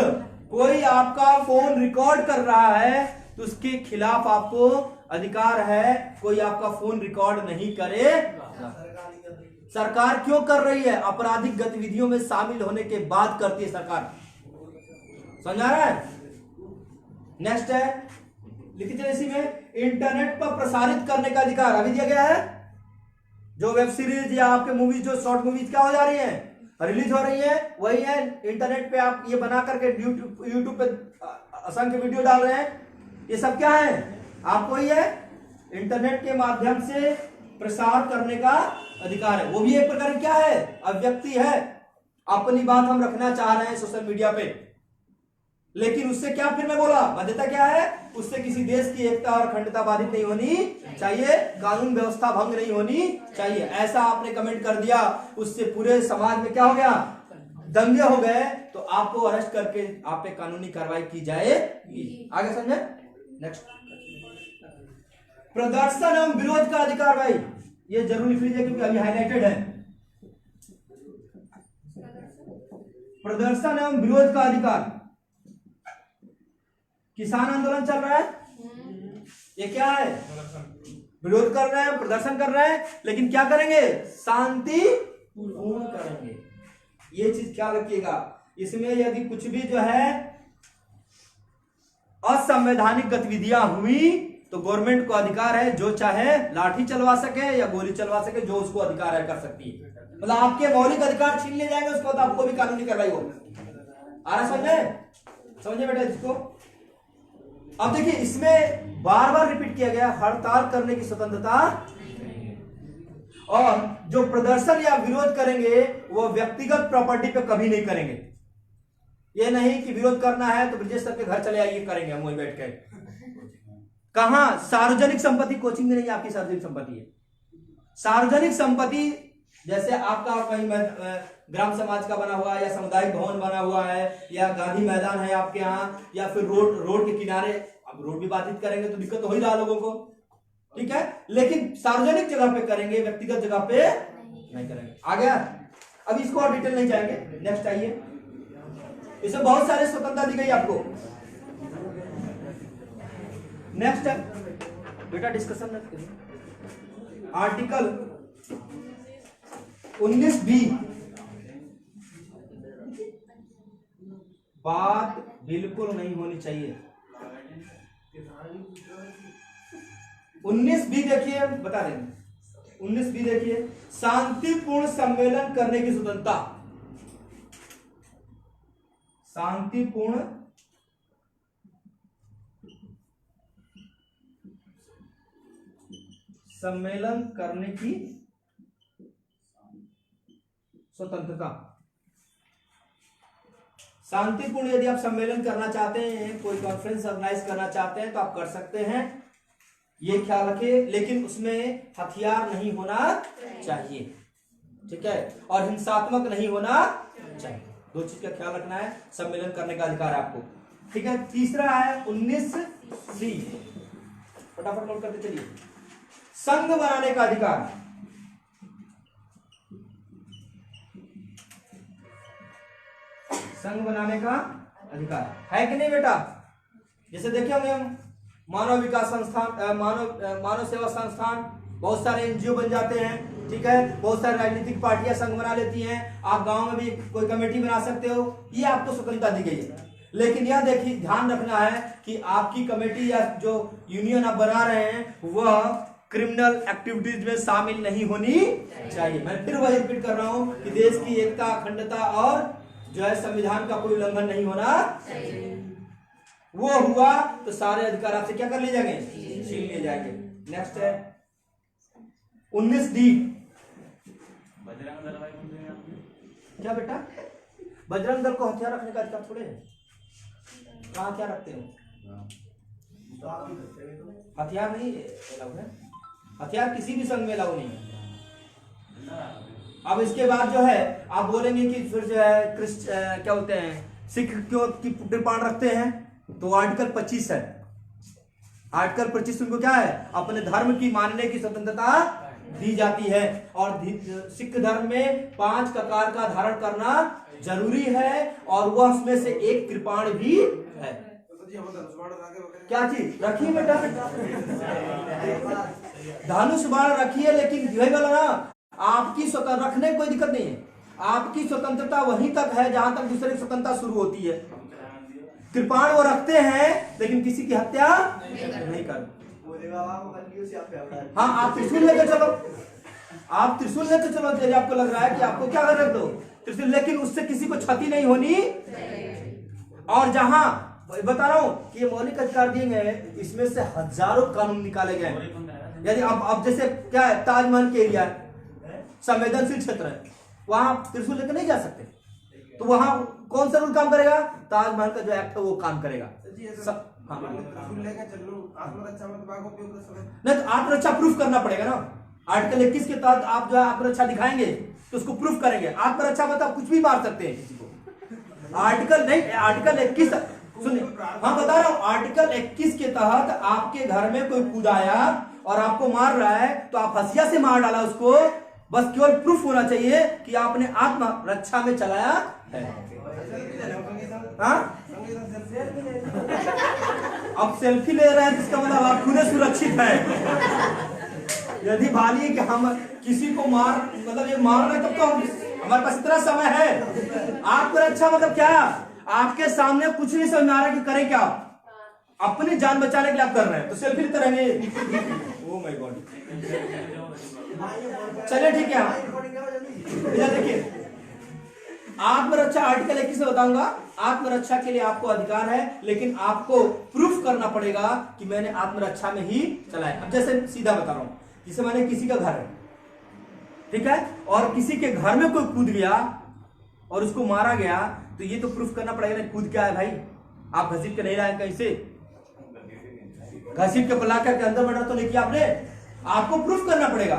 कोई आपका फोन रिकॉर्ड कर रहा है तो उसके खिलाफ आपको अधिकार है, कोई आपका फोन रिकॉर्ड नहीं करे। सरकार क्यों कर रही है? आपराधिक गतिविधियों में शामिल होने के बाद करती है सरकार, समझ आ रहा है? नेक्स्ट है, लिखिए चलिए इसी में, इंटरनेट पर प्रसारित करने का अधिकार अभी दिया गया है। जो वेब सीरीज या आपके मूवीज, जो शॉर्ट मूवीज क्या हो जा रही है, रिलीज हो रही है, वही है इंटरनेट पे आप ये बना करके यूट्यूब पे असंख्य वीडियो डाल रहे हैं, ये सब क्या है, आपको ही है इंटरनेट के माध्यम से प्रसार करने का अधिकार है। वो भी एक प्रकार क्या है, अभिव्यक्ति है, अपनी बात हम रखना चाह रहे हैं सोशल मीडिया पे, लेकिन उससे क्या, फिर मैं बोला बाध्यता क्या है, उससे किसी देश की एकता और अखंडता बाधित नहीं होनी चाहिए, कानून व्यवस्था भंग नहीं होनी चाहिए। ऐसा आपने कमेंट कर दिया, उससे पूरे समाज में क्या हो गया, दंगे हो गए, तो आपको अरेस्ट करके आप पे कानूनी कार्रवाई की जाएगी। आगे समझे? नेक्स्ट, प्रदर्शन एवं विरोध का अधिकार, भाई ये जरूर लिख लीजिए क्योंकि अभी हाईलाइटेड है। प्रदर्शन एवं विरोध का अधिकार, किसान आंदोलन चल रहा है, ये क्या है, विरोध कर रहे हैं, प्रदर्शन कर रहे हैं, लेकिन क्या करेंगे, शांति पूर्ण करेंगे। ये चीज ख्याल रखिएगा। इसमें यदि कुछ भी जो है असंवैधानिक गतिविधियां हुई तो गवर्नमेंट को अधिकार है, जो चाहे लाठी चलवा सके या गोली चलवा सके, जो उसको अधिकार है कर सकती है। मतलब आपके मौलिक अधिकार छीन ले जाएंगे, उसके बाद आपको भी कानूनी कार्रवाई होगी। आ रहा समझे बेटा इसको? अब देखिए इसमें बार बार रिपीट किया गया, हड़ताल करने की स्वतंत्रता, और जो प्रदर्शन या विरोध करेंगे वो व्यक्तिगत प्रॉपर्टी पे कभी नहीं करेंगे। ये नहीं कि विरोध करना है तो ब्रजेश सर के घर चले आइए, करेंगे हम वहीं बैठ कर। कहां, सार्वजनिक संपत्ति, कोचिंग में नहीं, आपकी सार्वजनिक संपत्ति है। सार्वजनिक संपत्ति जैसे आपका कहीं ग्राम समाज का बना हुआ है, या सामुदायिक भवन बना हुआ है, या गांधी मैदान है आपके यहाँ, या फिर रोड के किनारे, अब रोड भी बाधित करेंगे तो दिक्कत तो हो ही रहा लोगों को, ठीक है, लेकिन सार्वजनिक जगह पे करेंगे, व्यक्तिगत जगह पे नहीं करेंगे। आ गया? अब इसको और डिटेल नहीं जाएंगे, नेक्स्ट आइए। इसमें बहुत सारे स्वतंत्रता दी गई आपको। नेक्स्ट है बेटा, डिस्कशन आर्टिकल 19B, बात बिल्कुल नहीं होनी चाहिए। 19B देखिए, बता देंगे। 19B देखिए, शांतिपूर्ण सम्मेलन करने की स्वतंत्रता, शांतिपूर्ण सम्मेलन करने की स्वतंत्रता। शांतिपूर्ण यदि आप सम्मेलन करना चाहते हैं, कोई कॉन्फ्रेंस ऑर्गेनाइज करना चाहते हैं तो आप कर सकते हैं, ये ख्याल रखिए, लेकिन उसमें हथियार नहीं होना चाहिए, ठीक है, और हिंसात्मक नहीं होना चाहिए। दो चीज का ख्याल रखना है, सम्मेलन करने का अधिकार है आपको, ठीक है। तीसरा है 19C, फटाफट नोट करते चलिए। संघ बनाने का अधिकार। संघ बनाने का अधिकार है कि नहीं बेटा? जैसे देखे होंगे हम, मानव विकास संस्थान, मानव सेवा संस्थान, बहुत सारे एनजीओ बन जाते हैं, ठीक है, बहुत सारी राजनीतिक पार्टियां संघ बना लेती हैं, आप गांव में भी कोई कमेटी बना सकते हो, ये आपको स्वतंत्रता दी गई है। लेकिन यह देखिए, ध्यान रखना है कि आपकी कमेटी या जो यूनियन आप बना रहे हैं वह क्रिमिनल एक्टिविटीज में शामिल नहीं होनी चाहिए। मैं फिर वही रिपीट कर रहा हूं कि देश की एकता, अखंडता और जो है संविधान का कोई उल्लंघन नहीं होना चाहिए। वो हुआ तो सारे अधिकार आपसे क्या कर लिए जाएंगे? छीन लिए जाएंगे। नेक्स्ट है 19D। बजरंग दल भाई बोल रहे हैं आप? क्या बेटा? बजरंग दल को हथियार रखने का अधिकार थोड़े है। कहाँ हथियार रखते हो? हथियार नहीं अलाउ है, हथियार किसी भी संघ में अलाउ नहीं है। अब इसके बाद जो है आप बोलेंगे कि फिर जो है क्या होते हैं, सिख क्यों की कृपाण रखते हैं, तो आर्टिकल 25 है। आर्टिकल 25 उनको क्या है? अपने धर्म की मानने की स्वतंत्रता दी जाती है, और सिख धर्म में 5 ककार का धारण करना जरूरी है, और वह उसमें से एक कृपाण भी है। क्या चीज रखिए बेटा? धनुष बाण रखिए, लेकिन वही वाला ना, आपकी स्वतंत्रता रखने कोई दिक्कत नहीं है, आपकी स्वतंत्रता वहीं तक है जहां तक दूसरे की स्वतंत्रता शुरू होती है। कृपाण वो रखते हैं लेकिन किसी की हत्या नहीं कर। हाँ, आप त्रिशूल लेकर चलो, आप त्रिशूल लेकर चलो, यदि आपको लग रहा है कि आपको क्या कर रख दो त्रिशूल, लेकिन उससे किसी को क्षति नहीं होनी। और जहां बता रहा हूं कि ये मौलिक अधिकार दिए गए, इसमें से हजारों कानून निकाले गए। यदि अब जैसे क्या है, ताजमहल के एरिया संवेदनशील क्षेत्र है, वहां त्रिशूल लेकर नहीं जा सकते, तो वहां कौन सा रूल काम करेगा? ताजमहल का जो एक्ट है वो काम करेगा। नहीं तो आत्मरक्षा प्रूफ करना पड़ेगा ना। आर्टिकल 21 के तहत आप जो है आत्मरक्षा दिखाएंगे तो उसको प्रूफ करेंगे। आत्मरक्षा मतलब कुछ भी मार सकते हैं किसी को। आर्टिकल नहीं, आर्टिकल 21 सुनिए, हाँ बता रहा हूं, आर्टिकल 21 के तहत आपके घर में कोई कूद आया और आपको मार रहा है, तो आप हसिया से मार डाला उसको, बस केवल प्रूफ होना चाहिए कि आपने आत्मरक्षा में चलाया है। हाँ? अब सेल्फी ले रहे हैं जिसका मतलब आप खुद सुरक्षित है। यदि भालिए कि हम किसी को मार, मतलब ये मार रहे, तब तो हमारे पास इतना समय है। आत्मरक्षा मतलब क्या? आपके सामने कुछ नहीं समझ आ रहा कि करें क्या, अपनी जान बचाने के लिए आप कर रहे हैं, तो सेल्फी लेते रहेंगे। Oh my God. चलिए ठीक है, इधर देखिए, आत्मरक्षा आर्टिकल 21 में बताऊंगा। आत्मरक्षा के लिए आपको अधिकार है, लेकिन आपको प्रूफ करना पड़ेगा कि मैंने आत्मरक्षा में ही चलाया। अब जैसे सीधा बता रहा हूं, जिसे मैंने किसी का घर है, ठीक है, और किसी के घर में कोई कूद गया और उसको मारा गया, तो ये तो प्रूफ करना पड़ेगा ना कूद क्या है भाई। आप घसीट के नहीं लाए कहीं से, घसीट के पलाकर के अंदर मर्डर तो नहीं किया आपने, आपको प्रूफ करना पड़ेगा।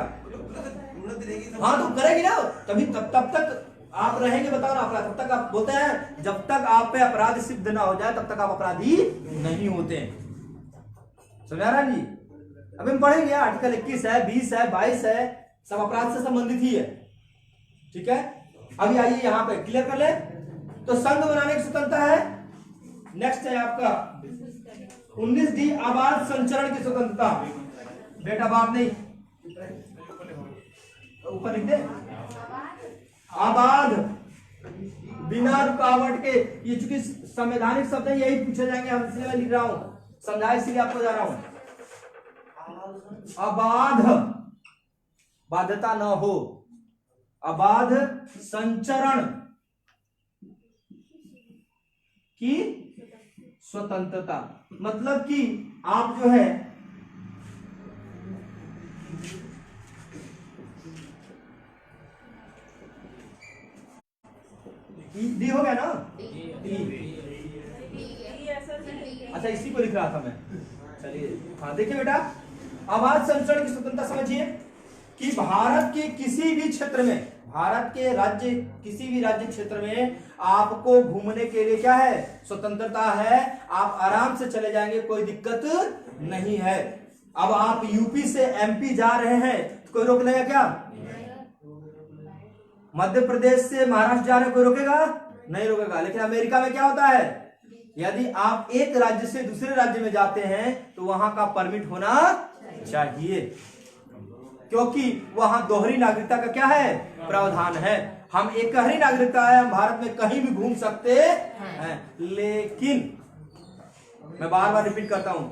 हाँ तो करेगी ना, तभी तब तक आप रहेंगे, बताओ ना अपराध, तब तक आप बोलते हैं, जब तक आप पे अपराध सिद्ध ना हो जाए तब तक आप अपराधी नहीं होते। समझा रहा जी? अभी हम पढ़ेंगे, आर्टिकल 21 है, 20 है, 22 है, सब अपराध से संबंधित ही है, ठीक है। अभी आइए यहां पे क्लियर कर ले। तो संघ बनाने की स्वतंत्रता है। नेक्स्ट है आपका 19D, आवाज संचरण की स्वतंत्रता। बेटा बात नहीं, ऊपर लिख दे, आबाद बिना रुकावट के। ये चूंकि संवैधानिक शब्द है, यही पूछे जाएंगे, हम इसलिए मैं लिख रहा हूं, समझा इसलिए आपको जा रहा हूं। अबाध, बाध्यता न हो, अबाध संचरण की स्वतंत्रता, मतलब कि आप जो है डी हो गया ना, अच्छा इसी को लिख रहा था मैं। चलिए हाँ देखिए बेटा, आवाज संचरण की स्वतंत्रता समझिए कि भारत के किसी भी क्षेत्र में, भारत के राज्य किसी भी राज्य क्षेत्र में आपको घूमने के लिए क्या है, स्वतंत्रता है। आप आराम से चले जाएंगे, कोई दिक्कत नहीं है। अब आप यूपी से एमपी जा रहे हैं तो कोई रोक लेगा क्या? मध्य प्रदेश से महाराष्ट्र जा रहे कोई रोकेगा? नहीं रोकेगा। लेकिन अमेरिका में क्या होता है, यदि आप एक राज्य से दूसरे राज्य में जाते हैं तो वहां का परमिट होना चाहिए, क्योंकि वहां दोहरी नागरिकता का क्या है, प्रावधान है। हम एक ही नागरिकता है, हम भारत में कहीं भी घूम सकते हैं। लेकिन मैं बार बार रिपीट करता हूं,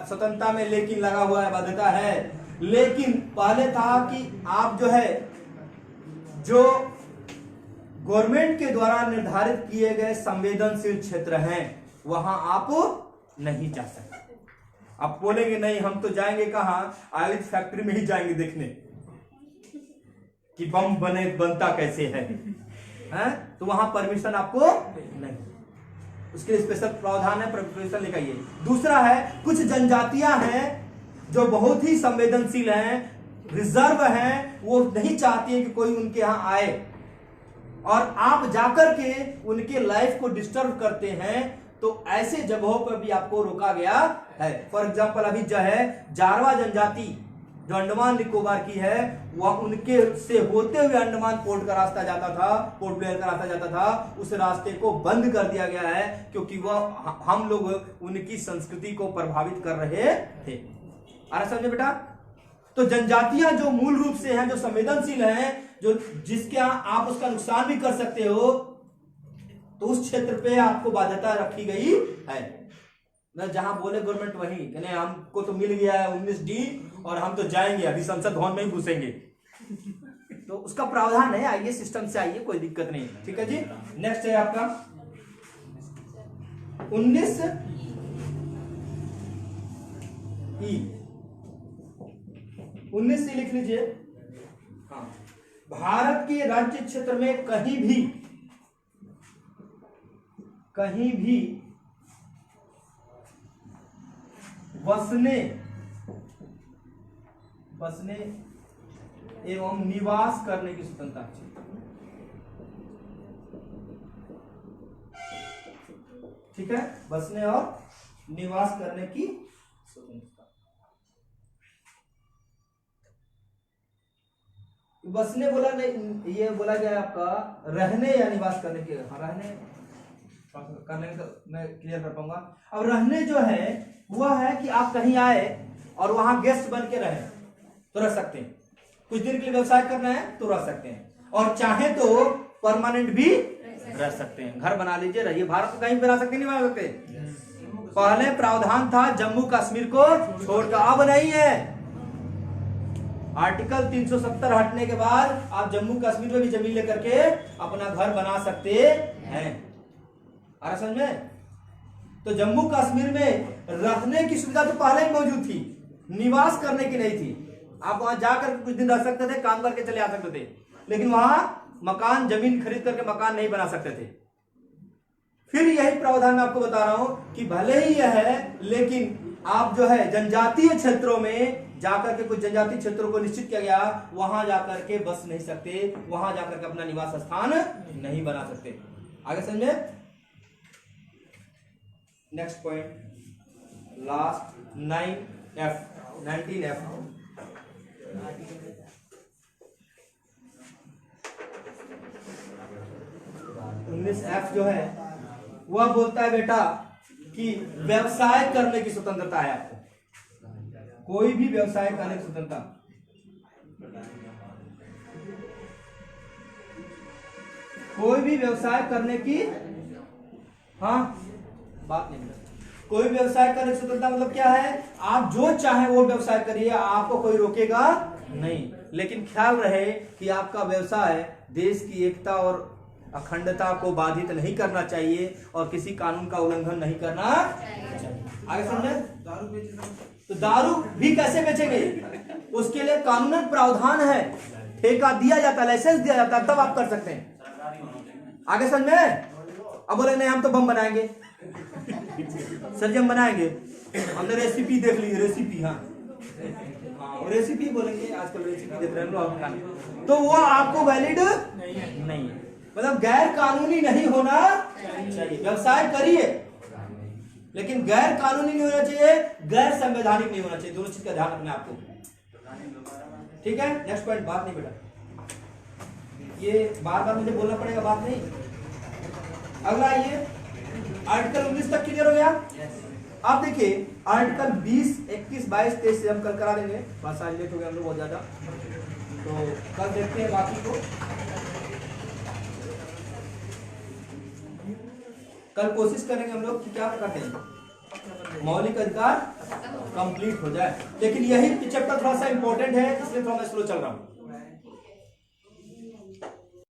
स्वतंत्रता में लेकिन लगा हुआ है, बाध्यता है। लेकिन पहले था कि आप जो है, जो गवर्नमेंट के द्वारा निर्धारित किए गए संवेदनशील क्षेत्र हैं वहां आप नहीं जा सकते। आप बोलेंगे नहीं हम तो जाएंगे कहां, आयुध फैक्ट्री में ही जाएंगे देखने कि बम बनता कैसे है, तो वहां परमिशन आपको नहीं, उसके लिए स्पेशल प्रावधान है, परमिशन लेकर आइए। दूसरा है, कुछ जनजातियां हैं जो बहुत ही संवेदनशील हैं, रिजर्व हैं, वो नहीं चाहती है कि कोई उनके यहां आए, और आप जाकर के उनके लाइफ को डिस्टर्ब करते हैं, तो ऐसे जगहों पर भी आपको रोका गया है। फॉर एग्जांपल अभी जो है जारवा जनजाति जो अंडमान निकोबार की है, वह उनके से होते हुए अंडमान पोर्ट का रास्ता जाता था, पोर्ट ब्लेयर का रास्ता जाता था, उस रास्ते को बंद कर दिया गया है क्योंकि वह हम लोग उनकी संस्कृति को प्रभावित कर रहे थे। आ रहा समझे बेटा? तो जनजातियां जो मूल रूप से हैं, जो संवेदनशील हैं, जो जिसके यहाँ आप उसका नुकसान भी कर सकते हो, तो उस क्षेत्र पे आपको बाध्यता रखी गई है। जहां बोले गवर्नमेंट वहीं कहने हमको तो मिल गया है 19D और हम तो जाएंगे, अभी संसद भवन में ही घुसेंगे, तो उसका प्रावधान है। आइए सिस्टम से आइए, कोई दिक्कत नहीं, ठीक है जी। नेक्स्ट है आपका 19E लिख लीजिए। हाँ, भारत के राज्य क्षेत्र में कहीं भी बसने एवं निवास करने की स्वतंत्रता, ठीक है, बसने और निवास करने की स्वतंत्रता। बसने बोला नहीं, ये बोला गया आपका रहने या निवास करने के। हाँ, रहने करने का मैं क्लियर कर पाऊंगा। अब रहने जो है वह है कि आप कहीं आए और वहां गेस्ट बन के रहे तो रह सकते हैं, कुछ दिन के लिए व्यवसाय करना है तो रह सकते हैं, और चाहे तो परमानेंट भी रह सकते हैं। घर बना लीजिए, रहिए। भारत में कहीं बना सकते नहीं बना सकते? पहले प्रावधान था जम्मू कश्मीर को छोड़कर, अब नहीं है। आर्टिकल 370 हटने के बाद आप जम्मू कश्मीर में भी जमीन लेकर के अपना घर बना सकते हैं। आ समझ में? तो जम्मू कश्मीर में रहने की सुविधा तो पहले ही मौजूद थी, निवास करने की नहीं थी। आप वहां जाकर कुछ दिन रह सकते थे, काम करके चले आ सकते थे, लेकिन वहां मकान, जमीन खरीद करके मकान नहीं बना सकते थे। फिर यही प्रावधान मैं आपको बता रहा हूं कि भले ही यह है, लेकिन आप जो है जनजातीय क्षेत्रों में जाकर के, कुछ जनजातीय क्षेत्रों को निश्चित किया गया, वहां जाकर के बस नहीं सकते, वहां जाकर के अपना निवास स्थान नहीं बना सकते। आगे समझे? Next point, last 19F 19F जो है वह बोलता है बेटा कि व्यवसाय करने की स्वतंत्रता है आपको, कोई भी व्यवसाय करने की स्वतंत्रता, कोई भी व्यवसाय करने की, हाँ बात नहीं, कोई व्यवसाय करने की स्वतंत्रता मतलब क्या है? आप जो चाहे वो व्यवसाय करिए, आपको कोई रोकेगा नहीं, लेकिन ख्याल रहे कि आपका व्यवसाय देश की एकता और अखंडता को बाधित नहीं करना चाहिए और किसी कानून का उल्लंघन नहीं करना चाहिए। आगे समझे? दारू तो दारू भी कैसे बेचेंगे? उसके लिए कानूनन प्रावधान है, ठेका दिया जाता है, लाइसेंस दिया जाता है, तब आप कर सकते हैं। आगे समझ में? अब बोले नहीं हम तो बम बनाएंगे सर जी, हम बनाएंगे, हमने रेसिपी देख ली, रेसिपी। हाँ रेसिपी बोलेंगे, आजकल रेसिपी देख रहे हैं लोग, तो वो आपको वैलिड नहीं है, मतलब गैर कानूनी नहीं होना चाहिए। व्यवसाय करिए लेकिन गैर कानूनी नहीं होना चाहिए, गैर संवैधानिक नहीं होना चाहिए, दोनों चीज का ध्यान रखना है आपको। ठीक है, नेक्स्ट पॉइंट। बात नहीं बेटा, ये बार बार मुझे बोलना पड़ेगा, बात नहीं। अगला ये आर्टिकल 19 तक क्लियर हो गया। अब देखिए आर्टिकल 20, 21, 22, 23 से हम कल करा देंगे, बस आज लेट हो गया हम लोग बहुत ज्यादा, तो कल देखते हैं बाकी को। कल कोशिश करेंगे हम लोग कि क्या करते हैं, मौलिक अधिकार कंप्लीट हो जाए, लेकिन यही चैप्टर थोड़ा सा इंपॉर्टेंट है, इसलिए थोड़ा मैं स्लो चल रहा हूं।